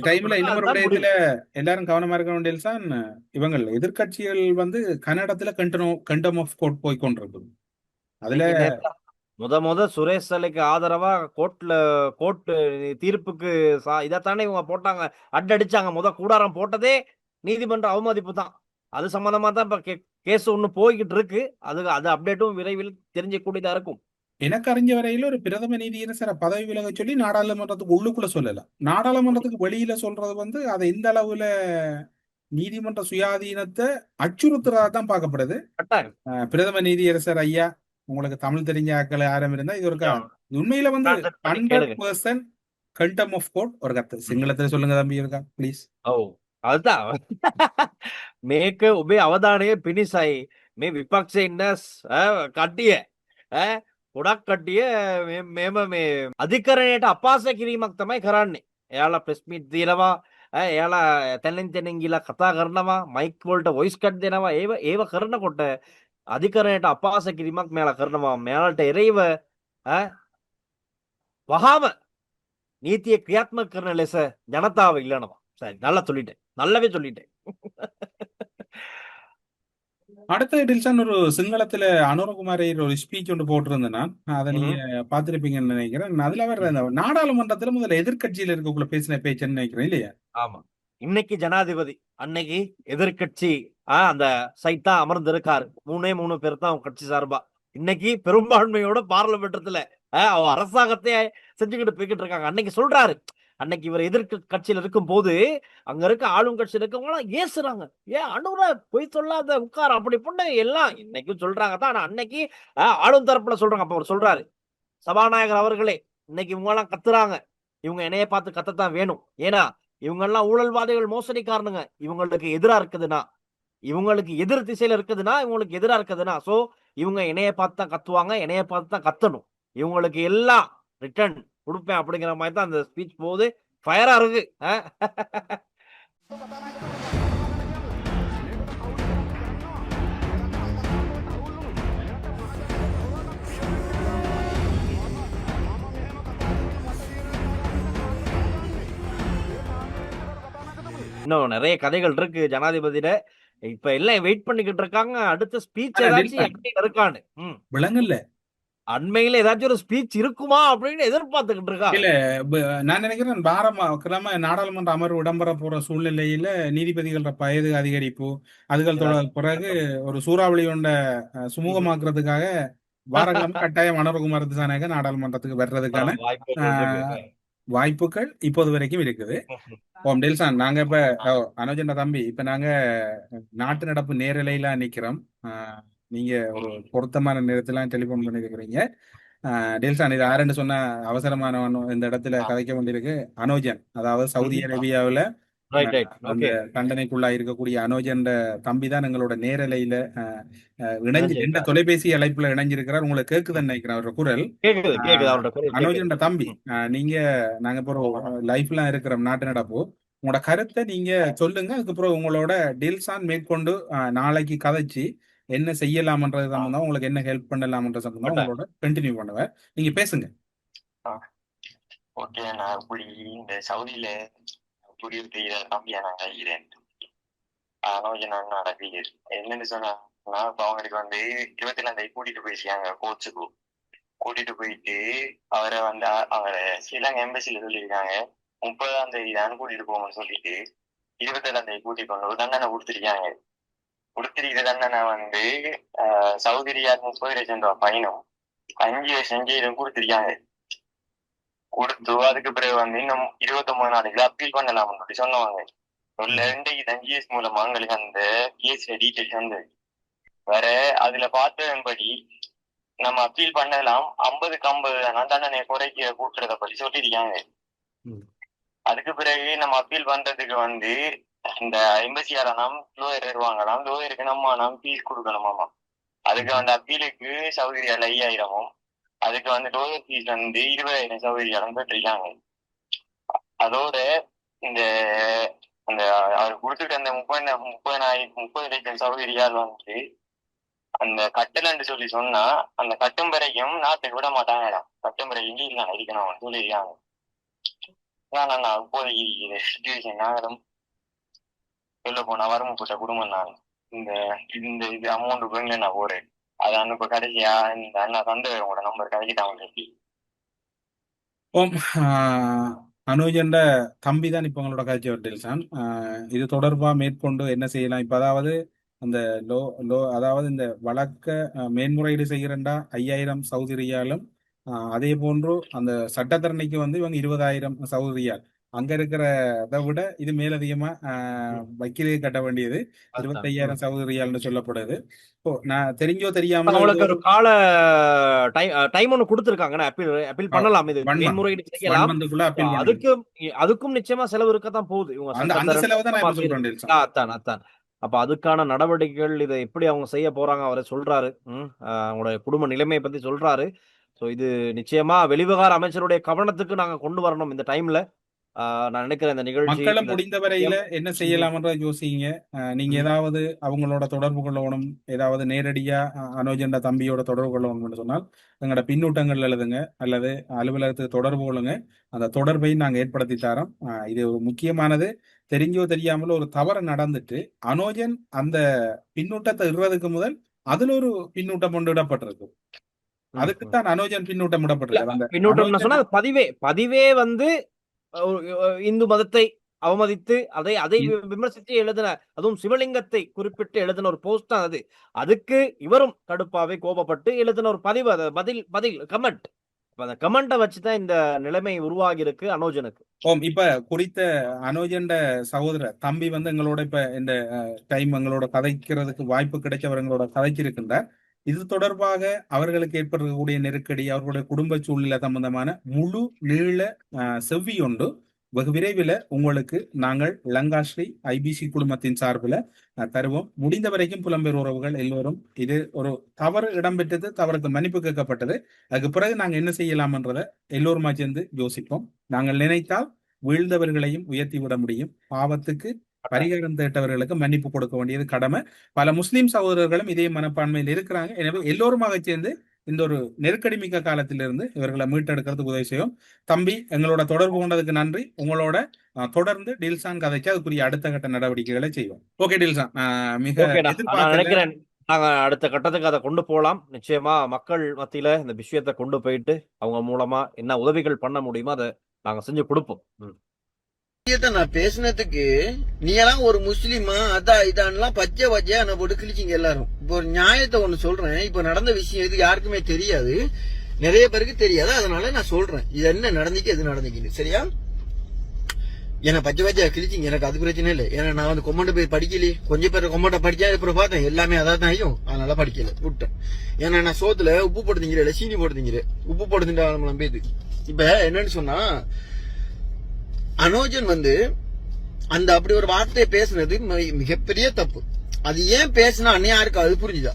S2: டைம்ல இன்னொரு விடயத்துல எல்லாரும் கவனமா இருக்க வேண்டியதுதான். இவங்க எதிர்கட்சிகள் கன்னடத்துல கண்டம் ஆஃப் கோர்ட் போய் கொண்டிருக்குது. அதுல
S1: முத சுரேஷ் சிலைக்கு ஆதரவா கோர்ட் தீர்ப்புக்கு இதைத்தானே இவங்க போட்டாங்க, அடிச்சாங்க. கூடாரம் போட்டதே நீதிமன்ற அவமதிப்பு தான். அது சம்பந்தமா தான் இப்ப கேஸ் ஒண்ணு போய்கிட்டு இருக்கு. அது அப்டேட்டும் விரைவில் தெரிஞ்சக்கூடியதா இருக்கும்.
S2: எனக்கு அறிஞ்ச வரையில ஒரு பிரதம நீதியரசரை பதவி விலக சொல்லி நாடாளுமன்றத்துக்கு உள்ளுக்குள்ள சொல்லல, நாடாளுமன்றத்துக்கு வெளியில சொல்றது அதை இந்த அளவுல நீதிமன்ற சுயாதீனத்தை அச்சுறுத்துறதா தான் பார்க்கப்படுது. பிரதம நீதியரசர் ஐயா, உங்களுக்கு தமிழ் தெரிஞ்ச ஆக்கள் யாரும் இருந்தா இது ஒரு உண்மையில 100% கண்டம் ஆஃப் கோர்ட் ஒரு கத்து சிங்களத்துல சொல்லுங்க தம்பி இருக்கா ப்ளீஸ்.
S1: அதுதான் මේක ඔබේ අවධානය පිණිසයි මේ විපක්ෂ ඉන්න කට්ටිය ගොඩක් කට්ටිය මෙම මේ අධිකරණයට අපහාස කිරීමක් තමයි කරන්නේ. එයාලා ප්‍රෙස් මීට් තියනවා, එයාලා තැනින් තැනින් ගිහලා කතා කරනවා, මයික් වලට වොයිස් කට් දෙනවා. ඒව කරනකොට අධිකරණයට අපහාස කිරීමක් මෙයාලා කරනවා. මෙයාලට එරෙහිව වහාම நீதியை கிரியாத்மக කරන ලෙස ජනතාව ඉල්ලනවා. சரி, நல்லா சொல்லிட்டேன், நல்லாவே சொல்லிட்டேன்.
S2: அடுத்த டில்சன் ஒரு சிங்களத்துல அனுரகுமாரி ஒரு ஸ்பீச் ஒன்று போட்டிருந்தேன் நான், அதை நீங்க பாத்திருப்பீங்கன்னு நினைக்கிறேன். அதுல அவர் நாடாளுமன்றத்துல முதல்ல எதிர்கட்சியில இருக்கக்குள்ள பேசின பேச்சுன்னு நினைக்கிறேன் இல்லையா?
S1: ஆமா, இன்னைக்கு ஜனாதிபதி அன்னைக்கு எதிர்கட்சி அந்த சைட் தான் அமர்ந்து இருக்காரு. 3 பேர் தான் கட்சி சார்பா இன்னைக்கு பெரும்பான்மையோட பார்லிமெண்டத்துல அரசாங்கத்தை செஞ்சுக்கிட்டு போய்கிட்டு இருக்காங்க. அன்னைக்கு சொல்றாரு, அன்னைக்கு இவர் எதிர்கட்சியில இருக்கும் போது அங்க இருக்க ஆளும் கட்சியில இருக்கவங்க எல்லாம் ஏசுறாங்க, ஏன் அனுர போய் சொல்லாத உட்கார அப்படி பொண்ணு எல்லாம் இன்னைக்கும் சொல்றாங்க தான். ஆனா அன்னைக்கு ஆளும் தரப்புல சொல்றாங்க. அப்ப அவர் சொல்றாரு, சபாநாயகர் அவர்களே, இன்னைக்கு இவங்க எல்லாம் கத்துறாங்க, இவங்க என்னைய பார்த்து கத்தத்தான் வேணும். ஏன்னா இவங்க எல்லாம் ஊழல்வாதிகள், மோசடிக்காரனுங்க. இவங்களுக்கு எதிரா இருக்குதுன்னா, இவங்களுக்கு எதிர் திசையில இருக்குதுன்னா, இவங்களுக்கு எதிரா இருக்குதுன்னா, சோ இவங்க என்னைய பார்த்து தான் கத்துவாங்க, என்னைய பார்த்து தான் கத்தணும், இவங்களுக்கு எல்லாம் ரிட்டர்ன் கொடுப்பேன் அப்படிங்கிற மாதிரி தான் அந்த ஸ்பீச் போகுது. ஃபயரா இருக்கு. இன்னும் நிறைய கதைகள் இருக்கு ஜனாதிபதியில. இப்ப எல்லாம் வெயிட் பண்ணிக்கிட்டு இருக்காங்க, அடுத்த ஸ்பீச் ஏதாச்சும் இருக்கான்னு.
S2: விளங்கல,
S1: அண்மையில ஏதாச்சும் ஒரு ஸ்பீச் இருக்குமா அப்படின்னு எதிர்பார்த்துக்கிட்டு இருக்காங்க.
S2: இல்ல நான் நினைக்கிறேன் கிழமை நாடாளுமன்ற அமர்வு இடம்பெற போற சூழ்நிலையில நீதிபதிகளோட வயது அதிகரிப்பு, அதுகள் பிறகு ஒரு சூறாவளி ஒன்றை சுமூகமாக்குறதுக்காக வாரக்கிழமை கட்டாயம் அனுரகுமார் திசாநாயக நாடாளுமன்றத்துக்கு வர்றதுக்கான வாய்ப்புகள் இப்போது வரைக்கும் இருக்குது. ஓம் டெல்சான், நாங்க இப்ப அனுஜன தம்பி, இப்ப நாங்க நாட்டு நடப்பு நேரலையில நிக்கிறோம். நீங்க ஒரு பொருத்தமான நேரத்துல டெலிபோன் பண்ணிருக்கிறீங்க. டெல்சான், இது யாருன்னு சொன்ன அவசரமான இந்த இடத்துல கதைக்க வேண்டியிருக்கு. அனோஜன், அதாவது சவுதி அரேபியாவில தண்டனைக்குள்ளா இருக்கக்கூடிய அனோஜன் தம்பி தான் எங்களோட நேரலையில இணைஞ்சு தொலைபேசி அழைப்புல இணைஞ்சிருக்கிறார். உங்களுக்கு கேக்குதுன்னு நினைக்கிறேன் அவரோட குரல். அனோஜன் தம்பி, நீங்க நாங்க இப்போ லைஃப்லாம் இருக்கிறோம் நாட்டு நடப்பு, உங்களோட கருத்தை நீங்க சொல்லுங்க. அதுக்கப்புறம் உங்களோட டெல்சான் மேற்கொண்டு நாளைக்கு கதைச்சு என்ன செய்யலாம்ன்றது சம்பந்தம், உங்களுக்கு என்ன ஹெல்ப் பண்ணலாம்ன்ற சம்பந்தம் உங்களோட கண்டினியூ பண்ணுவேன். நீங்க பேசுங்க.
S6: ஓகே, நான் இப்படி இந்த சவுதியில குடியிருக்கிற தம்பியா நான் கைகிறேன். கொஞ்சம் நான் நடக்குது என்னன்னு சொன்னா, இப்ப அவங்களுக்கு 24 கூட்டிட்டு போயிருக்காங்க கோச்சுக்கு. கூட்டிட்டு போயிட்டு அவரை அவரை ஸ்ரீலங்கா எம்பசில சொல்லியிருக்காங்க 30ஆம் தான் கூட்டிட்டு போகணும்னு சொல்லிட்டு 27ஆம் கூட்டிட்டு கொண்டு தண்டனை கொடுத்துருக்காங்க. கொடுத்திருக்கிற தண்டனை சவுதி ரியாத் 30 லட்சம் ரூபாய் ஃபைனும் 5 வருஷம் ஜெயிலும் கொடுத்திருக்காங்க. கொடுத்து அதுக்கு பிறகு இன்னும் 29 நாளைக்கு அப்பீல் பண்ணலாம்னு சொல்லி சொன்னவங்க. இன்றைக்கு தான் ஜிஎஸ் மூலமா எங்களுக்கு அந்த கேஸ் டீட்டெயில்ஸ் வேற அதுல பார்த்தபடி நம்ம அப்பீல் பண்ணலாம் 50க்கு 50 தண்டனை குறைக்க கூட்டுறத பத்தி சொல்லியிருக்காங்க. அதுக்கு பிறகு நம்ம அப்பீல் பண்றதுக்கு இந்த எம்பசியாராம் லோயர் வருவாங்களாம். லோயருக்கு நம்ம ஃபீஸ் கொடுக்கணுமாமா. அதுக்கு அப்பீலுக்கு சவுதி ரியால் 5000 அதுக்கு லோயர் ஃபீஸ் 20,000 சவுதி ரியால் பெற்றிருக்காங்க. அதோட இந்த அந்த அவர் கொடுத்துட்டு அந்த 30 லட்சம் சவுதி ரியால் அந்த கட்டலன்னு சொல்லி சொன்னா அந்த கட்டும் வரைக்கும் நாட்டுக்கு விட மாட்டாங்களாம். கட்டும் வரைக்கும் இங்கிலீஷ்ல இருக்கணும் சொல்லியிருக்காங்க. நான் இப்போதைக்கு சிச்சுவேஷன் நாங்களும் சொல்ல போனா வறுமைப்பட்ட குடும்பம் நான் இது அமௌண்ட் பேங்க்ல நான் போறேன். அது இப்ப கடைசியா இந்த அண்ணா உங்களோட நம்பர் கிடைக்கிட்டாங்க.
S2: அனுஜண்ட தம்பி தான் இப்ப உங்களோட காட்சி வட்டில்சான். இது தொடர்பா மேற்கொண்டு என்ன செய்யலாம்? இப்ப அதாவது அந்த அதாவது இந்த வழக்க மேன்முறையீடு செய்கிறண்டா 5000 சவுதி ரியாலும், அதே போன்று அந்த சட்டத்தரணிக்கு இவங்க 20,000 சவுதி ரியால். அங்க இருக்கிறத விட இது மேலதிகமா வக்கீலே கட்ட வேண்டியது 25,000 சவுதி ரியால்னு சொல்லப்படுது. நான் தெரிஞ்சோ தெரியாம
S1: உங்களுக்கு ஒரு கால டைம் ஒன்னு கொடுத்திருக்காங்க. அப்பீல் பண்ணலாம். இது மேன்முறையீடு செய்யலாம். அதுக்கும் நிச்சயமா செலவு இருக்கத்தான் போகுது.
S2: அந்த செலவு தான் நான் சொல்றேன்.
S1: அதான் அப்ப அதுக்கான நடவடிக்கைகள் இதை எப்படி அவங்க செய்ய போறாங்க அவரை சொல்றாரு. அவங்களுடைய குடும்ப நிலைமையை பத்தி சொல்றாரு. சோ இது நிச்சயமா வெளிவிவகார அமைச்சருடைய கவனத்துக்கு நாங்க கொண்டு வரணும் இந்த டைம்ல. நான் நினைக்கிறேன் இந்த நிகழ்ச்சி
S2: மக்களை முடிந்த வரையில என்ன செய்யலாம்ன்ற யோசிங்க. நீங்க ஏதாவது அவங்களோட தொடர்பு கொள்ளணும், ஏதாவது நேரடியா அனுஜண்ட தம்பியோட தொடர்பு கொள்ளணும்னு சொன்னால் எங்களோட பின்னூட்டங்கள் எழுதுங்க அல்லது அலுவலகத்துக்கு தொடர்பு கொள்ளுங்க. அந்த தொடர்பை நாங்க ஏற்படுத்தி தரோம். இது ஒரு முக்கியமானது. தெரிஞ்சோ தெரியாமலோ ஒரு தவறு நடந்துட்டு அனோஜன் அந்த பின்னூட்டத்தை இடுறதுக்கு முதல் அதுல ஒரு பின்னூட்டம் கொண்டு இடப்பட்டிருக்கு. அதுக்குத்தான் அனோஜன் பின்னூட்டம் இடப்பட்டிருக்கு.
S1: பின்னூட்டம் சொன்னா பதிவே இந்து மதத்தை அவமதித்து அதை விமர்சித்து எழுதின, அதுவும் சிவலிங்கத்தை குறிப்பிட்டு எழுதின ஒரு போஸ்ட் தான் அது. அதுக்கு இவரும் கடுப்பாவே கோபப்பட்டு எழுதின ஒரு பதிவு, பதில் கமெண்ட். அந்த கமெண்ட்டை வச்சுதான் இந்த நிலைமை உருவாகி இருக்கு அனோஜனுக்கு.
S2: இப்ப குறித்த அனோஜண்ட சகோதரர் தம்பி எங்களோட இப்ப இந்த டைம் எங்களோட கதைக்கிறதுக்கு வாய்ப்பு கிடைச்சவர் எங்களோட கதைக்கு இருக்கின்றார். இது தொடர்பாக அவர்களுக்கு ஏற்படக்கூடிய நெருக்கடி, அவர்களுடைய குடும்ப சூழ்நிலை சம்பந்தமான முழு நீள செவ்வி ஒன்று வெகு விரைவில் உங்களுக்கு நாங்கள் லங்காஸ்ரீ ஐபிசி குழுமத்தின் சார்பில் தருவோம். முடிந்த வரைக்கும் புலம்பெயர் உறவுகள் எல்லோரும் இது ஒரு தவறு இடம்பெற்றது, தவறுக்கு மன்னிப்பு கேட்கப்பட்டது, அதுக்கு பிறகு நாங்கள் என்ன செய்யலாம்ன்றதை எல்லோருமா சேர்ந்து யோசிப்போம். நாங்கள் நினைத்தால் வீழ்ந்தவர்களையும் உயர்த்தி விட முடியும். பாவத்துக்கு பரிகாரம் தேட்டவர்களுக்கு மன்னிப்பு கொடுக்க வேண்டியது கடமை. பல முஸ்லிம் சகோதரர்களும் இதே மனப்பான்மையில் இருக்கிறாங்க. எனவே எல்லோருமாக சேர்ந்து இந்த ஒரு நெருக்கடி மிக்க காலத்திலிருந்து இவர்களை மீட்டெடுக்கிறதுக்கு உதவி செய்யும். தம்பி, எங்களோட தொடர்பு கொண்டதுக்கு நன்றி. உங்களோட தொடர்ந்து டில்சான் கதைக்கு அதுக்குரிய அடுத்த கட்ட நடவடிக்கைகளை செய்வோம். ஓகே டில்சான், மிக
S1: நினைக்கிறேன் நாங்க அடுத்த கட்டத்துக்கு அதை கொண்டு போகலாம். நிச்சயமா மக்கள் மத்தியில இந்த விஷயத்தை கொண்டு போயிட்டு அவங்க மூலமா என்ன உதவிகள் பண்ண முடியுமோ அதை நாங்க செஞ்சு கொடுப்போம்.
S7: நான் பேசினதுக்கு நீ எல்லாம் ஒரு முஸ்லீமா அதான் இதான்லாம் பச்சை பச்சையா என்ன போட்டு கிழிச்சிங்க எல்லாரும். இப்போ ஒரு நியாயத்தை ஒண்ணு சொல்றேன். இப்ப நடந்த விஷயம் இது யாருக்குமே தெரியாது, நிறைய பேருக்கு தெரியாது. அதனால நான் சொல்றேன் இது என்ன நடந்துக்கு எது நடந்துக்குன்னு. சரியா? என்ன பச்சை பச்சையா கிழிச்சிங்க, எனக்கு அது பிரச்சனை இல்லை. ஏன்னா நான் கொமெண்ட் போய் படிக்கலையே. கொஞ்சம் பேர் கொமெண்ட படிச்சா அப்புறம் பார்த்தேன் எல்லாமே அதான் ஆகும். அதனால படிக்கல, விட்டேன். ஏன்னா நான் சோத்துல உப்பு போட்டு திங்கிற, சீனி போட்டு திங்கிற, உப்பு போட்டு திங்கிறாங்க பேது. இப்ப என்னன்னு சொன்னா அனோஜன் அந்த அப்படி ஒரு வார்த்தையை பேசுனது மிகப்பெரிய தப்பு. அது ஏன் பேசினா யாருக்கு அது புரிஞ்சுதா?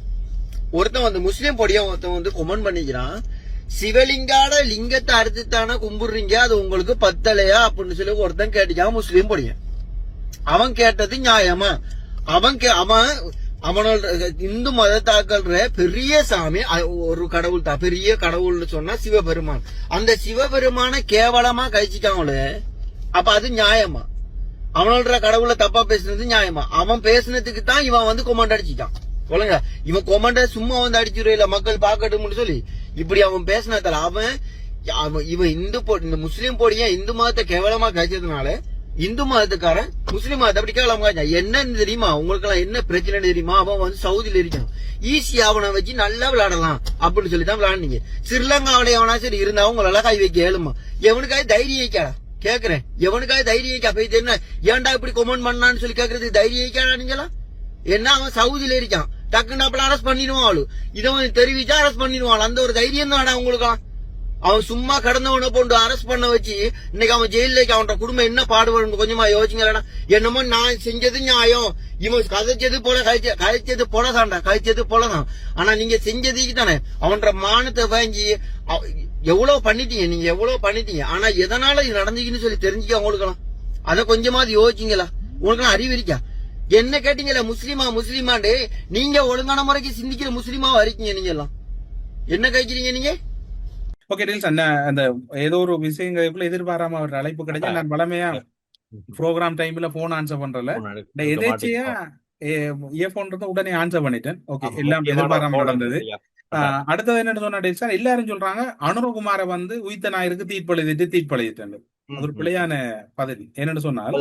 S7: ஒருத்தன் முஸ்லீம் பொடியா ஒருத்தன் கொமெண்ட் பண்ணிக்கிறான், சிவலிங்காட லிங்கத்தை அறுத்துத்தானே கும்பிடுறீங்க, அது உங்களுக்கு பத்தலையா அப்படின்னு சொல்லி ஒருத்தன் கேட்டுக்கான் முஸ்லீம் பொடியன். அவன் கேட்டது நியாயமா? அவன் அவனோட இந்து மதத்தாக்கள்ற பெரிய சாமி ஒரு கடவுள் தான், பெரிய கடவுள்னு சொன்னா சிவபெருமான். அந்த சிவபெருமான கேவலமா கழிச்சிட்டாங்களே, அப்ப அது நியாயமா? அவனோட கடவுளை தப்பா பேசுனது நியாயமா? அவன் பேசுனதுக்கு தான் இவன் வந்து கொமாண்ட் அடிச்சிட்டான். சொல்லுங்க, இவன் கொமாண்ட சும்மா வந்து அடிச்சுருல மக்கள் பாக்கட்டும்னு சொல்லி இப்படி அவன் பேசினதால இவன் இந்த முஸ்லீம் போடிய இந்து மதத்தை கேவலமா கழிச்சதுனால இந்து மதத்துக்காரன் முஸ்லீம் மதத்தை அப்படி கேவலமா கழிச்சான். என்னன்னு தெரியுமா உங்களுக்கு எல்லாம்? என்ன பிரச்சனை தெரியுமா? அவன் வந்து சவுதியில இருக்கான், ஈஸியா அவனை வச்சு நல்லா விளையாடலாம் அப்படின்னு சொல்லி தான் விளையாடுனீங்க. ஸ்ரீலங்காவுடைய அவனா சரி இருந்தா உங்களெல்லாம் கை வைக்க ஏழுமா? எவனுக்காக தைரியம் வைக்காடா கேக்குறேன், எவனுக்காக தைரியம் வைக்க? அப்ப இது என்ன ஏன்டா இப்படி கொமெண்ட் பண்ணான்னு சொல்லி கேக்குறதுக்கு தைரியம் வைக்காடா நீங்களா? என்ன அவன் சவுதியில இருக்கான், டக்குன்னு அப்பல அரெஸ்ட் பண்ணிடுவான் ஆளு, இதை தெரிவிச்சா அரெஸ்ட் பண்ணிடுவான். அந்த ஒரு தைரியம் தான்டா உங்களுக்கு. அவன் சும்மா கடந்தவனை போட்டு அரெஸ்ட் பண்ண வச்சு இன்னைக்கு அவன் ஜெயில அவன் குடும்பம் என்ன பாடுபடும் கொஞ்சமா யோசிங்களா? என்னமோ நான் செஞ்சது நியாயம், இவன் கதைச்சது போலதான். ஆனா நீங்க செஞ்சதுக்கு தானே அவன் மானத்தை வாங்கி எவ்வளவு பண்ணிட்டீங்க, நீங்க எவ்வளவு பண்ணிட்டீங்க. ஆனா எதனால இது நடந்துச்சுன்னு சொல்லி தெரிஞ்சுக்க அவங்களுக்கலாம். அதை கொஞ்சமாவது யோசிச்சிங்களா? உங்களுக்கு அறிவு இருக்கா? என்ன கேட்டீங்களா முஸ்லீமாண்டே? நீங்க ஒழுங்கான முறைக்கு சிந்திக்கிற முஸ்லீமாவா இருக்கீங்க? நீங்க எல்லாம் என்ன கேட்கிறீங்க நீங்க?
S2: ஓகே டீல்ஸ், அந்த ஏதோ ஒரு விஷயங்களுக்குள்ள எதிர்பாராம ஒரு அழைப்பு கிடைச்சா நான் வளமையா ப்ரோக்ராம் டைம்ல போன் ஆன்சர் பண்றல எதேச்சியா இயர்போன் இருந்தா உடனே ஆன்சர் பண்ணிட்டேன். ஓகே, எல்லாம் எதிர்பாராம நடந்தது. அடுத்தது என்னன்னு சொன்னா டீல்ஸ், எல்லாரும் சொல்றாங்க அனுரகுமாரை வந்து உயிர்த்த ஞாயிற்கு தீர்ப்பளித்துட்டு அது ஒரு பிழையான பதவி. என்னன்னு சொன்னால்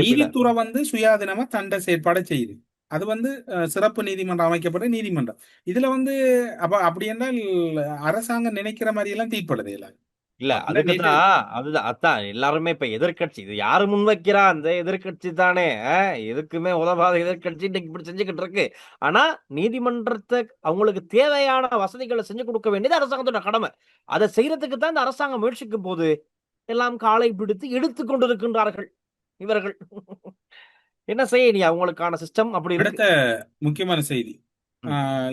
S2: நீதித்துறை வந்து சுயாதீனமா தண்டை செயற்பாடை செய்யுது. அது வந்து சிறப்பு நீதிமன்றம் அமைக்கப்பட்ட நீதிமன்றம். இதுல வந்து அப்படி என்றால் அரசாங்கம் நினைக்கிற மாதிரி எல்லாம் தீர்ப்படுது
S1: இல்ல. அதுதான் அதான் எல்லாருமே இப்ப எதிர்கட்சி, இது யாரு முன்வைக்கிறா? அந்த எதிர்கட்சி தானே. எதுக்குமே உதவாத எதிர்கட்சி இன்னைக்கு இப்படி செஞ்சுக்கிட்டு இருக்கு. ஆனா நீதிமன்றத்தை அவங்களுக்கு தேவையான வசதிகளை செஞ்சு கொடுக்க வேண்டியது அரசாங்கத்தோட கடமை. அதை செய்யறதுக்கு தான் இந்த அரசாங்கம் முயற்சிக்கும் போது எல்லாம் காலை பிடித்து எடுத்துக் கொண்டிருக்கின்றார்கள் இவர்கள். என்ன செய்ய நீ அவங்களுக்கான சிஸ்டம் அப்படி.
S2: அடுத்த முக்கியமான செய்தி,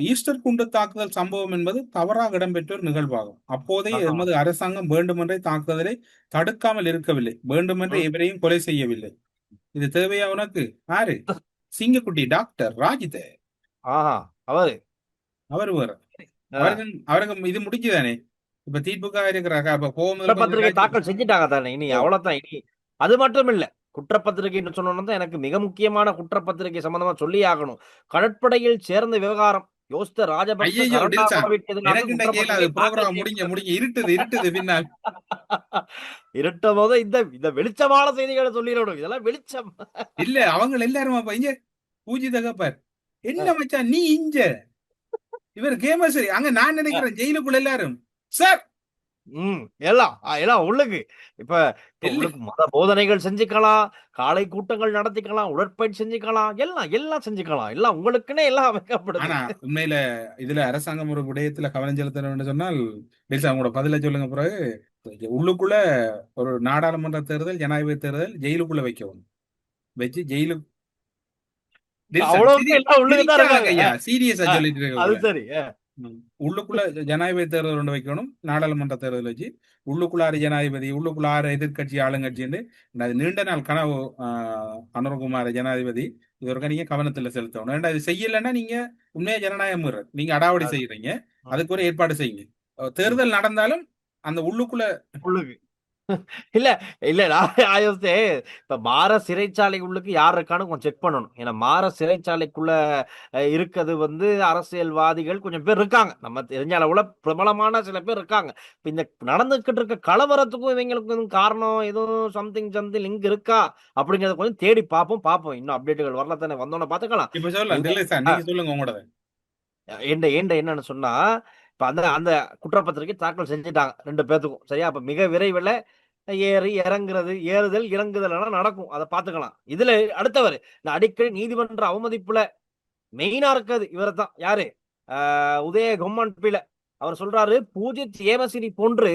S2: ஈஸ்டர் குண்டு தாக்குதல் சம்பவம் என்பது தவறாக இடம்பெற்ற ஒரு நிகழ்வாகும். அப்போதே எமது அரசாங்கம் வேண்டுமென்றே தாக்குதலை தடுக்காமல் இருக்கவில்லை, வேண்டுமென்றே எவரையும் கொலை செய்யவில்லை. இது தேவையா உனக்கு? யாரு? சிங்கக்குட்டி டாக்டர் ராஜித.
S1: அவரு
S2: வேற அவருக்கு இது முடிஞ்சுதானே? இப்ப தீர்ப்புக்காக இருக்கிறாங்க.
S1: குற்றப்பத்திரிகை தாக்கல் செஞ்சுட்டாங்க தானே. இனி அவ்வளவுதான். இனி அது மட்டும் இல்ல, குற்றப்பத்திரிகை சொன்னா எனக்கு மிக முக்கியமான குற்றப்பத்திரிகை சம்பந்தமா சொல்லி ஆகணும். கடற்படையில் சேர்ந்த விவகாரம் யோசித்த ராஜபக்ச இருட்டும் போது இந்த வெளிச்சமான செய்திகளை சொல்லிடணும். இதெல்லாம் வெளிச்சம்
S2: இல்ல. அவங்க எல்லாரும் பூஜி தகப்பார் என்ன மச்சான் நீ இஞ்ச இவர் கேமசரி அங்க. நான் நினைக்கிறேன் ஜெயிலுக்குள்ள எல்லாரும் சார்
S1: எல்லாம் உள்ளுக்கு இப்ப மத போதனைகள் செஞ்சுக்கலாம், காலை கூட்டங்கள் நடத்திக்கலாம், உடற்பயிற்சி செஞ்சுக்கலாம், எல்லாம் செஞ்சுக்கலாம். எல்லாம் உங்களுக்குன்னே எல்லாம் அமைக்கப்படுது.
S2: ஆனா உண்மையில இதுல அரசாங்கம் ஒரு விடயத்துல கவனம் செலுத்தணும் சொன்னால் அவங்களோட பதில சொல்லுங்க. பிறகு உள்ளுக்குள்ள ஒரு நாடாளுமன்ற தேர்தல், ஜனாதிபதி தேர்தல் ஜெயிலுக்குள்ள வைக்கணும். வச்சு ஜெயிலுக்கு சீரியஸா சொல்லிட்டு உள்ளுக்குள்ள ஜனாதிபதி தேர்தல் ஒன்று வைக்கணும், நாடாளுமன்ற தேர்தல் வச்சு உள்ளுக்குள்ளாறு ஜனாதிபதி, உள்ளுக்குள்ளாறு எதிர்கட்சி, ஆளுங்கட்சி என்று அது நீண்ட நாள் கனவு. அனுரகுமார ஜனாதிபதி இது நீங்க கவனத்துல செலுத்தணும். ஏன்னா இது செய்யலைன்னா நீங்க உண்மையா ஜனநாயகம் நீங்க அடாவடி செய்யறீங்க. அதுக்கு ஒரு ஏற்பாடு செய்யுங்க. தேர்தல் நடந்தாலும் அந்த உள்ளுக்குள்ள
S1: இல்ல நான் ஆயோசித்தே இப்ப மாற சிறைச்சாலை உள்ளுக்கு யார் இருக்கான்னு கொஞ்சம் செக் பண்ணணும். ஏன்னா மாற சிறைச்சாலைக்குள்ள இருக்கிறது வந்து அரசியல்வாதிகள் கொஞ்சம் பேர் இருக்காங்க, நம்ம தெரிஞ்ச அளவுல பிரபலமான சில பேர் இருக்காங்க. இப்ப இந்த நடந்துகிட்டு இருக்க கலவரத்துக்கும் இவங்களுக்கு காரணம் எதுவும் சம்திங் லிங்க் இருக்கா அப்படிங்கறத கொஞ்சம் தேடி பார்ப்போம். இன்னும் அப்டேட்டுகள் வரல தானே, வந்தோன்னு பாத்துக்கலாம். என்னன்னு சொன்னா இப்ப அந்த குற்றப்பத்திரிகை தாக்கல் செஞ்சுட்டாங்க 2 பேத்துக்கும். சரியா? அப்ப மிக விரைவில் ஏறுதல் இறங்குதல் நடக்கும். அதை பாத்துக்கலாம். இதுல அடுத்தவர் இந்த அடிக்கடி நீதிமன்ற அவமதிப்புல மெயினா இருக்கிறது இவரை தான். யாரு? உதய கொம்மன்பில. அவர் சொல்றாரு, பூஜித் ஏமசினி போன்று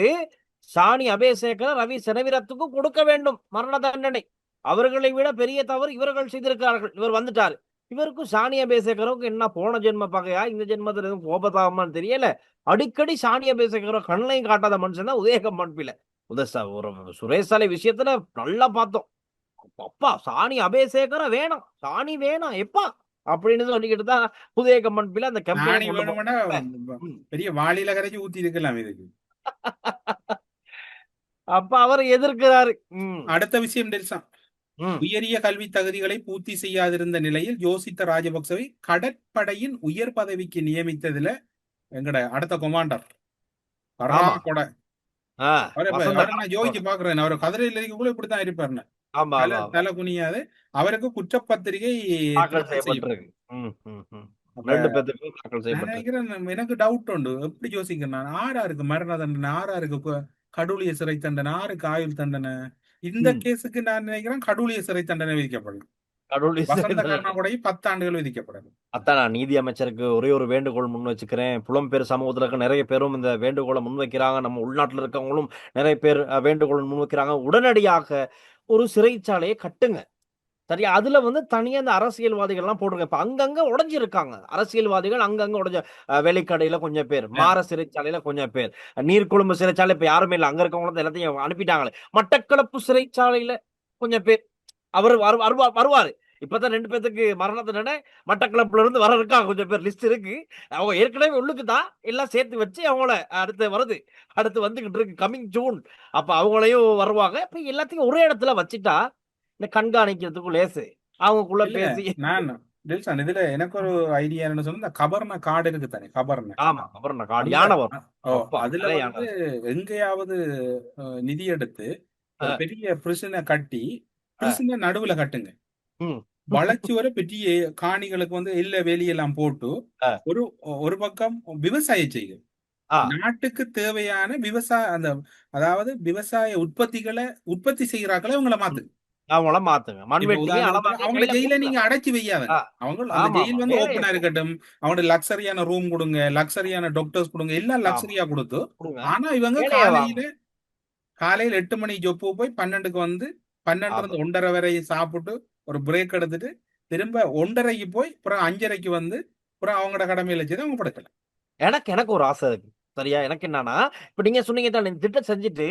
S1: சாணி அபேசேகர ரவி செனவிரத்துக்கும் கொடுக்க வேண்டும் மரண தண்டனை. அவர்களை விட பெரிய தவறு இவர்கள் செய்திருக்கிறார்கள். இவர் வந்துட்டாரு. இவருக்கும் சாணி அபேசேகருக்கும் என்ன போன ஜென்ம பகையா, இந்த ஜென்மத்தில் எதுவும் கோபதாபமான்னு தெரியல. அடிக்கடி சாணி அபேசேகர கண்ணையும் காட்டாத மனுஷன் தான் உதய கொம்மன்பில. ஒரு சுரேஷ் சாலை விஷயத்துல நல்லா பார்த்தோம். அப்பா சாணி அபேசேகர வேணாம், சாணி வேணாம், எப்பா அப்படின்னு சொல்லிக்கிட்டு தான் புதிய கம்பெனில அந்த கம்பெனி
S2: நானே
S1: கொண்டு
S2: வேணுமெண்டா
S1: ம்.
S2: பெரிய வாளியில கரைச்சி ஊத்தி இருக்கலாம் இதுக்கு.
S1: அப்ப அவர் எதிர்க்கிறாரு.
S2: அடுத்த விஷயம் டெல்சா,
S1: ம்.
S2: உயரிய கல்வி தகுதிகளை பூர்த்தி செய்யாதிருந்த நிலையில் யோசித்த ராஜபக்சவை கடற்படையின் உயர் பதவிக்கு நியமித்ததுல எங்கட அடுத்த கொமாண்டர்
S1: ஆமா.
S2: கொடை
S1: ஆ,
S2: அவரை
S1: வசந்த
S2: அவரை நான் யோசிச்சு பாக்குறேன். அவர் கதிரையில் இருக்கக்குள்ள இப்படித்தான் இருப்பாருன்னு
S1: ஆமா,
S2: தலை
S1: ஆமா, ஆமா.
S2: தலை குனியாது. அவருக்கு குற்றப்பத்திரிகை
S1: தாக்கல்
S2: தாக்கல் செய்யும்.
S1: செய்யப்பட்டிருக்கு. ம், ம், ம்.
S2: அப்ப
S1: 2 பேத்துக்கும் தாக்கல்
S2: நான்
S1: செய்யப்பட்டிருக்கு.
S2: நினைக்கிறேன், எனக்கு டவுட் உண்டு. எப்படி யோசிக்கிறேன் நான், ஆறாருக்கு மரண தண்டனை, ஆறாருக்கு கடூழிய சிறை தண்டனை, ஆருக்கு ஆயுள் தண்டனை. இந்த
S1: ம்.
S2: கேஸுக்கு நான் நினைக்கிறேன் கடூழிய சிறை தண்டனை விதிக்கப்படும்.
S1: கடவுள்
S2: வசந்த கருணாகூடை 10 ஆண்டுகள் விதிக்கப்படும்.
S1: அதான் நான் நீதி அமைச்சருக்கு ஒரே ஒரு வேண்டுகோள் முன் வச்சுக்கிறேன். புலம்பெயர் சமூகத்துல இருக்க நிறைய பேரும் இந்த வேண்டுகோளை முன்வைக்கிறாங்க. நம்ம உள்நாட்டுல இருக்கவங்களும் நிறைய பேர் வேண்டுகோள் முன்வைக்கிறாங்க. உடனடியாக ஒரு சிறைச்சாலையை கட்டுங்க. சரியா? அதுல வந்து தனியா இந்த அரசியல்வாதிகள் எல்லாம் போட்டுருங்க. இப்ப அங்கங்க உடைஞ்சிருக்காங்க. அரசியல்வாதிகள் அங்கங்க உடைஞ்ச வேலைக்கடையில கொஞ்சம் பேர், மார சிறைச்சாலையில கொஞ்சம் பேர், நீர்கொழும்பு சிறைச்சாலை இப்ப யாருமே இல்லை. அங்க இருக்கவங்க எல்லாத்தையும் அனுப்பிட்டாங்களே. மட்டக்களப்பு சிறைச்சாலையில கொஞ்சம் பேர். அவர் வருவாரு. இப்பதான் 2 பேத்துக்கு மரண தண்டனை மட்டக்களப்புல இருந்து வர இருக்காங்க. கொஞ்சம் பேர் லிஸ்ட் இருக்கு. அவங்க ஏற்கனவே உள்ளுக்கு தான் எல்லாம் சேர்த்து வச்சு அவங்கள அடுத்து வந்துகிட்டு இருக்கு கமிங் ஜூன். அப்ப அவங்களையும் வருவாங்க. இப்ப எல்லாத்தையும் ஒரே இடத்துல வச்சுட்டா இந்த கண்காணிக்கிறதுக்கும் லேசு. அவங்களுக்குள்ள
S2: இல்ல,
S1: பேசி
S2: நான் டெல்சான் இதுல எனக்கு ஒரு ஐடியா என்ன சொன்னா, இந்த கபர்ன காடு இருக்கு தானே, கபர்ன.
S1: ஆமா. அப்புறம் நான் காடு
S2: அந்த
S1: யானை வரும். அப்பா,
S2: அதுல
S1: நிறைய
S2: வந்து
S1: யானை.
S2: எங்கேயாவது நிதி எடுத்து ஒரு
S1: ஆ,
S2: பெரிய பிரிசனை கட்டி,
S1: ஆ,
S2: பிரிசனை நடுவுல கட்டுங்க.
S1: ம்.
S2: வளைச்சு வர பெரிய காணிகளுக்கு வந்து இல்ல வேலியெல்லாம் போட்டு
S1: ஆ,
S2: ஒரு ஒரு பக்கம் விவசாயம் செய்யும்.
S1: ஆ,
S2: நாட்டுக்கு தேவையான அதாவது விவசாய உற்பத்திகளை உற்பத்தி செய்யறாக்களை அவங்கள மாத்து.
S1: அவங்கள மாத்துங்க.
S2: இப்ப
S1: மண்வெட்டியும்
S2: உதாரணத்துக்கு
S1: அளவாங்க
S2: அவங்கள
S1: கையில
S2: ஜெயில
S1: கொடுங்க.
S2: நீங்க அடைச்சு வையாதுங்க.
S1: ஆ,
S2: அவங்க அந்த
S1: ஆமா,
S2: ஜெயில்
S1: ஆமா.
S2: வந்து
S1: வேலையை
S2: ஓப்பனா இருக்கட்டும். அவங்களோட லக்ஸரியான ரூம் கொடுங்க, லக்ஸரியான டாக்டர்ஸ் கொடுங்க, எல்லாம்
S1: ஆமா
S2: லக்ஸரியா கொடுத்து.
S1: கொடுங்க.
S2: ஆனா இவங்க
S1: வேலையை வாங்க.
S2: காலையில 8 மணி ஜொப்பு போய் 12க்கு வந்து 12
S1: ஆமா.
S2: இருந்து 1:30 வரை சாப்பிட்டு ஒரு பிரேக் எடுத்துட்டு திரும்ப 1:30க்கு போய் அப்புறம் 5:30க்கு வந்து அப்புறம் அவங்களோட கடமையில செய்து அவங்க படுக்கல.
S1: எனக்கு ஒரு ஆசை இருக்கு. சரியா? எனக்கு என்னன்னா, இப்ப நீங்க சொன்னீங்க தானே, இந்த திட்டம் செஞ்சுட்டு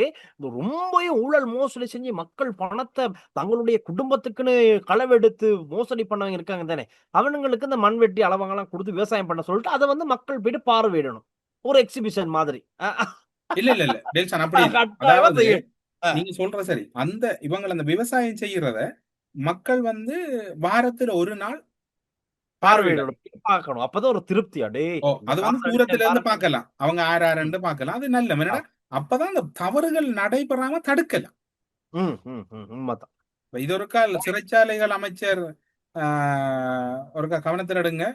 S1: ரொம்பவே ஊழல் மோசடி செஞ்சு மக்கள் பணத்தை தங்களுடைய குடும்பத்துக்குன்னு களவெடுத்து மோசடி பண்ணவங்க இருக்காங்க தானே, அவனுங்களுக்கு இந்த மண்வெட்டி அளவங்கெல்லாம் கொடுத்து விவசாயம் பண்ண சொல்லிட்டு அதை வந்து மக்கள் போயிட்டு பார்வையிடணும். ஒரு எக்ஸிபிஷன் மாதிரி.
S2: இல்ல இல்ல இல்ல டெல்சன், அப்படி இல்ல.
S1: கட்டாயமா
S2: அதாவது
S1: செய்யணும்.
S2: நீங்க சொல்ற சரி, இவங்க அந்த விவசாயம் செய்யறத மக்கள் வந்து வாரத்துல ஒரு நாள் பார்வையிட.
S1: பார்வையிடணும். பார்க்கணும். அப்பதான் ஒரு திருப்தி. அடே இந்த
S2: அது வந்து
S1: காசு
S2: தூரத்துல
S1: அடிச்சேன்
S2: இருந்து
S1: பாருங்க.
S2: பார்க்கலாம். அவங்க ஆறாண்டு பார்க்கலாம். அது நல்ல என்னடா, அப்பதான் அந்த தவறுகள் நடைபெறாம தடுக்கலாம்.
S1: ம், ம், ம். உண்மைதான்.
S2: இது ஒரு கால் சிறைச்சாலைகள் அமைச்சர் ஒருக்கா கவனத்தில் எடுங்க.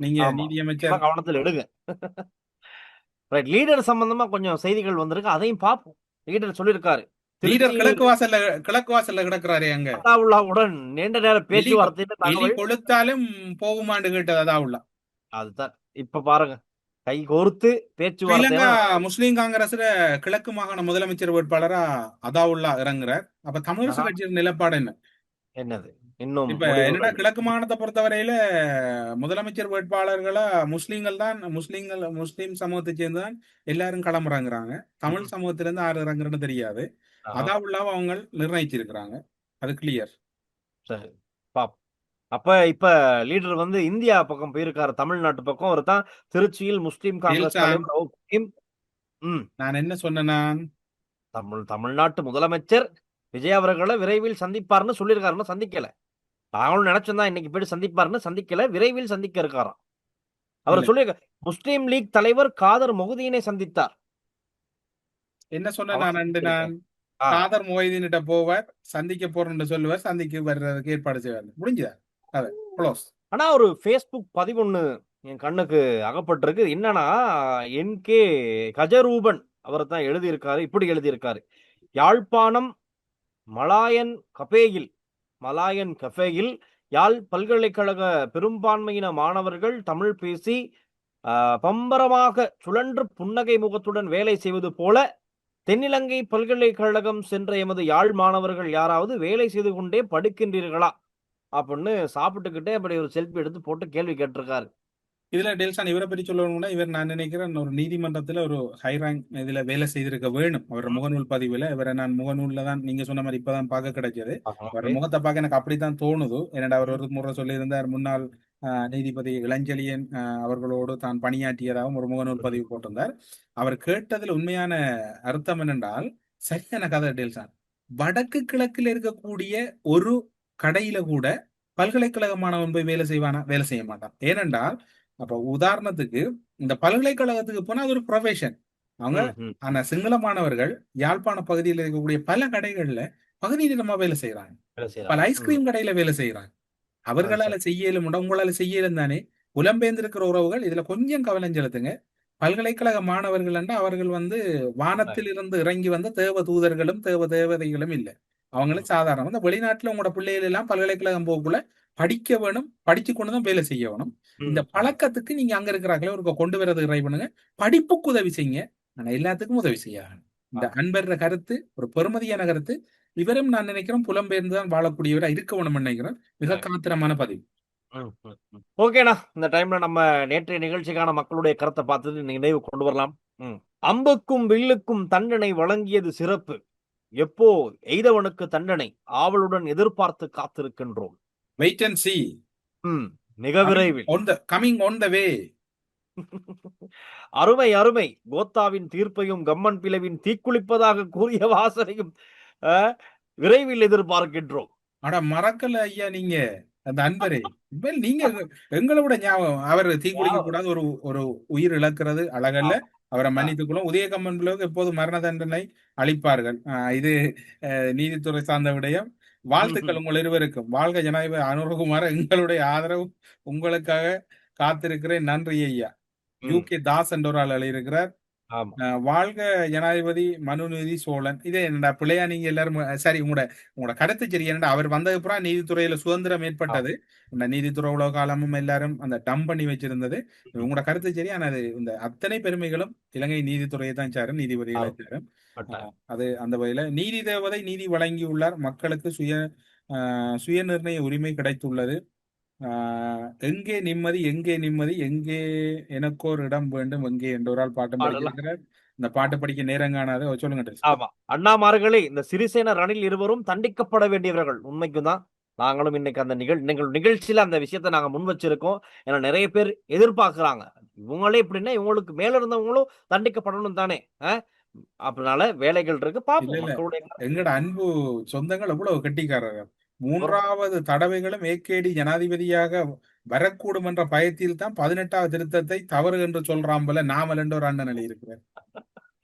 S2: நீங்க
S1: ஆமா.
S2: நீதி
S1: கண்டிப்பா
S2: அமைச்சர்
S1: கவனத்தில் எடுங்க. ரைட். லீடர் சம்பந்தமா கொஞ்சம் செய்திகள் வந்திருக்கு. அதையும் பார்ப்போம். லீடர் சொல்லியிருக்காரு.
S2: லீடர்
S1: திருச்சியில்
S2: கிழக்கு வாசல்ல கிடக்குறாரு. அங்க
S1: அதாவுல்லாவுடன் நீண்ட நேர பேச்சுவார்த்தையில
S2: எலி
S1: தகவல்.
S2: கொளுத்தாலும் போகுமான்னு கேட்டது அதாவுல்லா.
S1: அதுதான். இப்ப பாருங்க. கை கோர்த்து பேச்சுவார்த்தை.
S2: ஸ்ரீலங்கா முஸ்லீம் காங்கிரஸ்ல கிழக்கு மாகாண முதலமைச்சர் வேட்பாளரா அதாவுல்லா இறங்குறார். அப்ப தமிழரசு கட்சியின் நிலப்பாடு என்ன?
S1: என்னது? இன்னும்
S2: இப்ப என்னடா, கிழக்கு மாகாணத்தை பொறுத்தவரையில முதலமைச்சர் வேட்பாளர்களா முஸ்லீம்கள் தான், முஸ்லீம் சமூகத்தை சேர்ந்துதான் எல்லாரும் களமிறங்குறாங்க. தமிழ் சமூகத்தில இருந்து யாரு இறங்குறன்னு தெரியாது. அதாவுல்லாவை அவங்க நிர்ணயிச்சிருக்கிறாங்க. அது கிளியர்.
S1: சரி. பாப்போம். அப்ப இப்ப லீடர் வந்து இந்தியா பக்கம் போயிருக்காரு. தமிழ்நாட்டு பக்கம். அவர் தான் திருச்சியில் முஸ்லீம் காங்கிரஸ் தலைவர் ரவுப் ஹக்கீம்.
S2: நான் என்ன சொன்னேன்னா,
S1: தமிழ்நாட்டு முதலமைச்சர் விஜய் அவர்களை விரைவில் சந்திப்பார்னு சொல்லியிருக்காருன்னு சந்திக்கல. நாங்களும் நினைச்சோம் இன்னைக்கு போயிட்டு சந்திப்பாருன்னு, சந்திக்கல. விரைவில் சந்திக்க இருக்காராம். அவர் சொல்லியிருக்க முஸ்லீம் லீக் தலைவர் காதர் மொஹிதீனை சந்தித்தார்.
S2: என்ன சொன்ன நான் காதர் மொஹிதீன்கிட்ட போவார், சந்திக்க போறேன்னு சொல்லுவார், சந்திக்க வர்றதுக்கு ஏற்பாடு செய்வார். முடிஞ்சதா? அது க்ளோஸ்.
S1: ஆனா ஒரு Facebook பதிவு ஒண்ணு என் கண்ணுக்கு அகப்பட்டிருக்கு. என்னன்னா, NK கஜரூபன் அவர் தான் எழுதியிருக்காரு. இப்படி எழுதியிருக்காரு. யாழ்ப்பாணம் மலாயன் கஃபேயில் யாழ் பல்கலைக்கழக பெரும்பான்மையின மாணவர்கள் தமிழ் பேசி பம்பரமாக சுழன்று புன்னகை முகத்துடன் வேலை செய்வது போல தென்னிலங்கை பல்கலைக்கழகம் சென்ற எமது யாழ் மாணவர்கள் யாராவது வேலை செய்து கொண்டே படுக்கின்றீர்களா அப்படின்னு சாப்பிட்டுக்கிட்டே அப்படி ஒரு செல்ஃபி எடுத்து போட்டு கேள்வி கேட்டிருக்காரு.
S2: இதுல டெல்சான் இவரை பற்றி சொல்லணும்னா இவர் நான் நினைக்கிறேன் ஒரு நீதிமன்றத்துல ஒரு ஹை ரேங்க் இதுல வேலை செய்திருக்க வேணும். அவர் முகநூல் பதிவுல இவரை நான் முகநூல்ல தான் நீங்க சொன்ன மாதிரி இப்பதான் பார்க்க கிடைச்சது. அவர்
S1: ஓகே.
S2: முகத்தை பார்க்க எனக்கு அப்படித்தான் தோணுது. ஏன்னா அவர் ஒரு முறை சொல்லியிருந்தார் முன்னாள் நீதிபதி இளஞ்செழியன் அவர்களோடு தான் பணியாற்றியதாகவும் ஒரு முகநூல் பதிவு போட்டிருந்தார். அவர் கேட்டதுல உண்மையான அர்த்தம் என்னென்றால் சரியான கதை டெல்சான். வடக்கு கிழக்கில் இருக்கக்கூடிய ஒரு கடையில கூட பல்கலைக்கழக மாணவன் போய் வேலை செய்வானா? வேலை செய்ய மாட்டான். ஏனென்றால் அப்ப உதாரணத்துக்கு இந்த பல்கலைக்கழகத்துக்கு போனா அது ஒரு ப்ரொஃபஷன். அவங்க
S1: ம், ம்.
S2: ஆனா சிங்கள மாணவர்கள் யாழ்ப்பாண பகுதியில் இருக்கக்கூடிய பல கடைகள்ல பகுதி நேரமா வேலை செய்யறாங்க.
S1: வேலை
S2: பல
S1: செய்யறாங்க. ம்.
S2: ஐஸ்கிரீம் கடையில வேலை செய்யறாங்க.
S1: அது
S2: அவர்களால
S1: சரி.
S2: செய்ய இயலும்டா, உங்களால செய்ய இயலும் தானே. புலம்பெயர்ந்திருக்கிற உறவுகள் இதுல கொஞ்சம் கவனம் செலுத்துங்க. பல்கலைக்கழக மாணவர்கள் என்றா அவர்கள் வானத்தில் இருந்து இறங்கி வந்த தேவ தூதர்களும் தேவ தேவதைகளும் இல்லை. அவங்களும் சாதாரண இந்த வெளிநாட்டுல உங்களோட பிள்ளைகள் எல்லாம் பல்கலைக்கழகம் போகக்குள்ள படிக்க வேணும், படிச்சு கொண்டுதான் வேலை செய்ய வேணும். இந்த
S1: ம், ம்.
S2: பழக்கத்துக்கு நீங்க அங்க இருக்கிறாங்களே ஒரு கொண்டு வரது ட்ரை பண்ணுங்க. படிப்புக்கு உதவி செய்யுங்க, ஆனா எல்லாத்துக்கும் உதவி செய்யணும். இந்த அன்பர்ற கருத்து ஒரு பெருமதியான கருத்து. இவரும் நான் நினைக்கிறேன் புலம்பெயர்ந்துதான் வாழக்கூடியவரா இருக்க வேணும்னு நினைக்கிறேன். மிக காத்திரமான பதிவு.
S1: ம், ம், ம். ஓகேண்ணா, இந்த டைம்ல நம்ம நேற்றைய நிகழ்ச்சிக்கான மக்களுடைய கருத்தை பார்த்துட்டு நினைவு கொண்டு வரலாம். அம்புக்கும் வில்லுக்கும் தண்டனை வழங்கியது சிறப்பு. எப்போ எய்தவனுக்கு தண்டனை ஆவலுடன் எதிர்பார்த்து காத்திருக்கின்றோம்.
S2: Wait and see.
S1: மிக விரைவில்.
S2: Coming on the way.
S1: அருமை அருமை. கோத்தாவின் தீர்ப்பையும் கம்மன் பிளவின் தீக்குளிப்பதாக கூறிய வாசனையும் விரைவில் எதிர்பார்க்கின்றோம்.
S2: அட மறக்கல ஐயா நீங்க அந்த அன்பரே. இப்ப நீங்க எங்களோட ஞாபகம் அவர் தீக்குளிக்க கூடாது, ஒரு ஒரு உயிர் இழக்கிறது அழகல்ல. அவரை மன்னித்துக்கொள்ளும். உதயகம்மன் பிள்ளைக்கு எப்போது மரண தண்டனை அளிப்பார்கள். இது நீதித்துறை சார்ந்த விடயம். வாழ்த்துக்கள் உங்கள் இருவருக்கும். வாழ்க ஜனாதிபதி அனுரகுமார. எங்களுடைய ஆதரவு உங்களுக்காக காத்திருக்கிறேன். நன்றி ஐயா. UK தாஸ் என்ற ஒரு ஆள் எழுதியிருக்கிறார். வாழ்க ஜனாதிபதி மனுநீதி சோழன். இதே என்னடா பிள்ளையா நீங்க எல்லாரும் சரி உங்களோட கருத்து சரி. என்னடா அவர் வந்தது அப்புறம் நீதித்துறையில சுதந்திரம் ஏற்பட்டது. இந்த நீதித்துறை உலக காலமும் எல்லாரும் அந்த டம் பண்ணி வச்சிருந்தது. உங்களோட கருத்து சரி. ஆனா அது இந்த அத்தனை பெருமைகளும் இலங்கை நீதித்துறையை தான் சாரும், நீதிபதிகளை சாரும். அது அந்த வகையில நீதி தேவதை நீதி வழங்கியுள்ளார். மக்களுக்கு சுய நிர்ணய உரிமை கிடைத்துள்ளது. எங்கே நிம்மதி எங்கே நிம்மதி எங்கே எனக்கோர் இடம் வேண்டும் எங்கே என்ற ஒரு ஆள் பாட்டம் படிக்கிறார். இந்த பாட்டு படிக்க நேரம் காணாத சொல்லுங்க.
S1: ஆமா, அண்ணாமார்களே, இந்த சிறிசேன ரணில் இருவரும் தண்டிக்கப்பட வேண்டியவர்கள். உண்மைக்கும் தான் நாங்களும் இன்னைக்கு அந்த நிகழ்ச்சியில அந்த விஷயத்தை நாங்க முன் வச்சிருக்கோம். ஏன்னா நிறைய பேர் எதிர்பார்க்கிறாங்க. இவங்களே எப்படின்னா இவங்களுக்கு மேல இருந்தவங்களும் தண்டிக்கப்படணும் தானே. அதனால வேலைகள் இருக்கு. பாப்போம்.
S2: எங்கட அன்பு சொந்தங்கள் எவ்வளவு கெட்டிக்காரர்கள். 3வது தடவைகளும் ஏகேடி ஜனாதிபதியாக வரக்கூடும் என்ற பயத்தில் தான் 18வது திருத்தத்தை தவறு என்று சொல்றான் போல நாமல் என்ற ஒரு அண்ணன் இருக்கிறார்.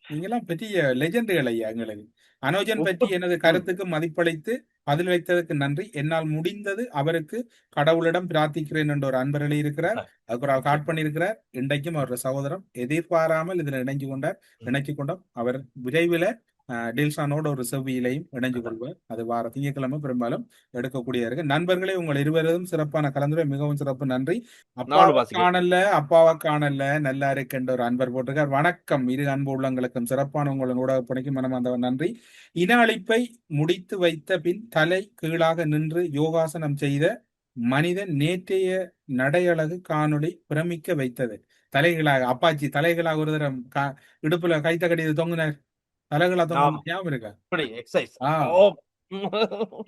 S2: நீங்கெல்லாம் பெரிய லெஜெண்டுகள் ஐயா. எங்களுக்கு அனோஜன் பற்றி எனது கருத்துக்கு மதிப்பளித்து பதில் வைத்ததற்கு நன்றி. என்னால் முடிந்தது அவருக்கு கடவுளிடம் பிரார்த்திக்கிறேன் என்ற ஒரு அன்பர் இருக்கிறார். அதுக்கு ஒரு காட் பண்ணியிருக்கிறார். இன்றைக்கும் அவருடைய சகோதரம் எதிர்பாராமல் இதுல இணைச்சு கொண்டோம். அவர் விரைவில் டில்சானோட ஒரு செவ்வியிலையும் இணைஞ்சு கொள்வார். அது வார திங்கட்கிழமை பெரும்பாலும் எடுக்கக்கூடிய இருக்கு. நண்பர்களே, உங்கள் இருவரும் சிறப்பான கலந்துரை மிகவும் சிறப்பு. நன்றி. அப்பாவை காணல நல்லா இருக்கின்ற ஒரு அன்பர் போட்டிருக்கார். வணக்கம் இரு அன்பு உள்ளங்களுக்கும் சிறப்பான உங்களின் ஊடக பணிக்கு மனமார்ந்த நன்றி. இன அழிப்பை முடித்து வைத்த பின் தலை கீழாக நின்று யோகாசனம் செய்த மனிதன் நேற்றைய நடையழகு காணொளி பிரமிக்க வைத்தது. தலைகளாக அப்பாச்சி தலைகளாக ஒரு தரம் இடுப்புல கைத்த கடிது தொங்குனார். தலைகளா தொங்க ஞாபகம் இருக்கா?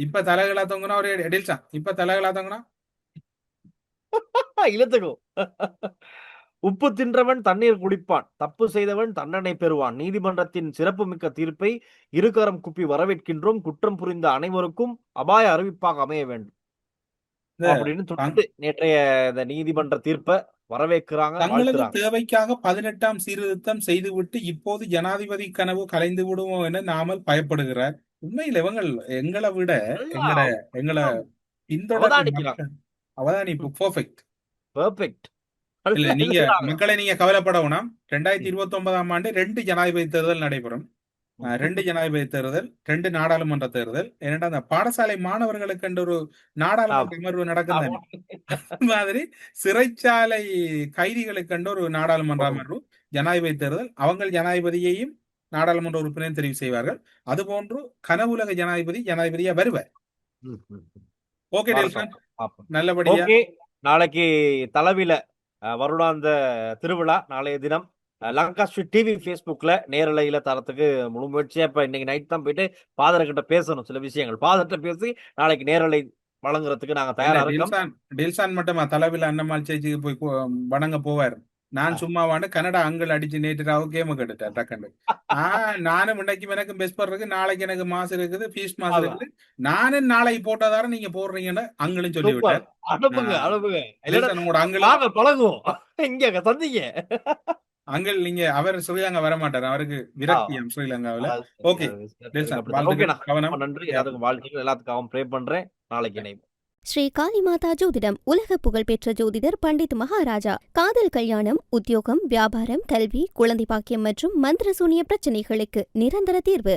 S2: இப்ப தலைகளா தொங்குனா ஒரு எடில்சான். இப்ப தலைகளா தொங்குனா
S1: இழுத்துக்கோ. உப்பு தின்றவன் தண்ணீர் குடிப்பான், தப்பு செய்தவன் தண்டனை பெறுவான். நீதிமன்றத்தின் சிறப்புமிக்க தீர்ப்பை இருகரம் குப்பி வரவேற்கின்றோம். குற்றம் புரிந்த அனைவருக்கும் அபாய அறிவிப்பாக அமைய வேண்டும் அப்படின்னு நேற்றைய இந்த நீதிமன்ற தீர்ப்பை வரவேற்கிறாங்க.
S2: தங்களது தேவைக்காக 18ஆம் சீர்திருத்தம் செய்துவிட்டு இப்போது ஜனாதிபதி கனவு கலைந்து விடுவோம் என நாமல் பயப்படுகிறார். உண்மையில் இவங்க எங்களை விட எங்களை பின்தொடர் அவதானிப்பு பெர்ஃபெக்ட். இல்ல நீங்க மக்களை நீங்க கவலைப்பட வேணாம். 2029ஆம் ஆண்டு 2 ஜனாதிபதி தேர்தல் நடைபெறும். 2 ஜனாதிபதி தேர்தல், 2 நாடாளுமன்ற தேர்தல். ஏன்னா அந்த பாடசாலை மாணவர்களுக்கு என்ற ஒரு நாடாளுமன்ற அமர்வு நடக்குது மாதிரி சிறைச்சாலை கைதிகளுக்கு என்ற ஒரு நாடாளுமன்ற அமர்வு, ஜனாதிபதி தேர்தல். அவங்க ஜனாதிபதியையும் நாடாளுமன்ற உறுப்பினரையும் தெரிவு செய்வார்கள். அதுபோன்று கனவுலக ஜனாதிபதியா வருவார். ஓகே டெல்சான், நல்லபடியா
S1: நாளைக்கு தலைவில வருடாந்த திருவிழா நாளைய தினம் லங்கா ஸ்ட்ரீட் டிவி ஃபேஸ்புக்ல நேரலையில தரத்துக்கு முழு முயற்சியா இப்ப இன்னைக்கு நைட் தான் போயிட்டு ஃபாதர் கிட்ட பேசணும் சில விஷயங்கள். ஃபாதர்கிட்ட பேசி நாளைக்கு நேரலை வழங்குறதுக்கு நாங்க தயாரா இருக்கோம்.
S2: டில்சான் மட்டுமா தலைவில அண்ணம்மாள் சேச்சிக்கு போய் வணங்க போவார். நான் சும்மா வாண்டு கனடா அங்கிள் அடிச்சு நேற்று கேம கட்டுட்டேன் டக்குன்னு. நானும் இன்னைக்கு எனக்கும் பெஸ்பர் இருக்கு, நாளைக்கு எனக்கு மாசம் இருக்குது, ஃபீஸ் மாசம் இருக்குது. நானும் நாளைக்கு போட்டாதார நீங்க போடுறீங்கன்னு அங்கிளும் சொல்லி விட்டார்.
S1: அனுப்புங்க அனுப்புங்க.
S2: உங்களோட அங்கிள்
S1: நாங்க பழகுவோம். இங்க சந்திங்க.
S2: அங்கிள் நீங்க அவர் ஸ்ரீலங்கா வர மாட்டார், அவருக்கு விரக்தியம் ஸ்ரீலங்காவில. ஓகே
S1: கவனம். நன்றி. எல்லாத்துக்கும் வாழ்த்துக்கள். எல்லாத்துக்காகவும் ப்ரே பண்றேன். நாளைக்கு இணைவோம்.
S3: ஸ்ரீ காளிமாதா ஜோதிடம் உலக புகழ்பெற்ற ஜோதிடர் பண்டித் மகாராஜா. காதல், கல்யாணம், உத்தியோகம், வியாபாரம், கல்வி, குழந்தை பாக்கியம் மற்றும் மந்திர சூனிய பிரச்சனைகளுக்கு நிரந்தர தீர்வு.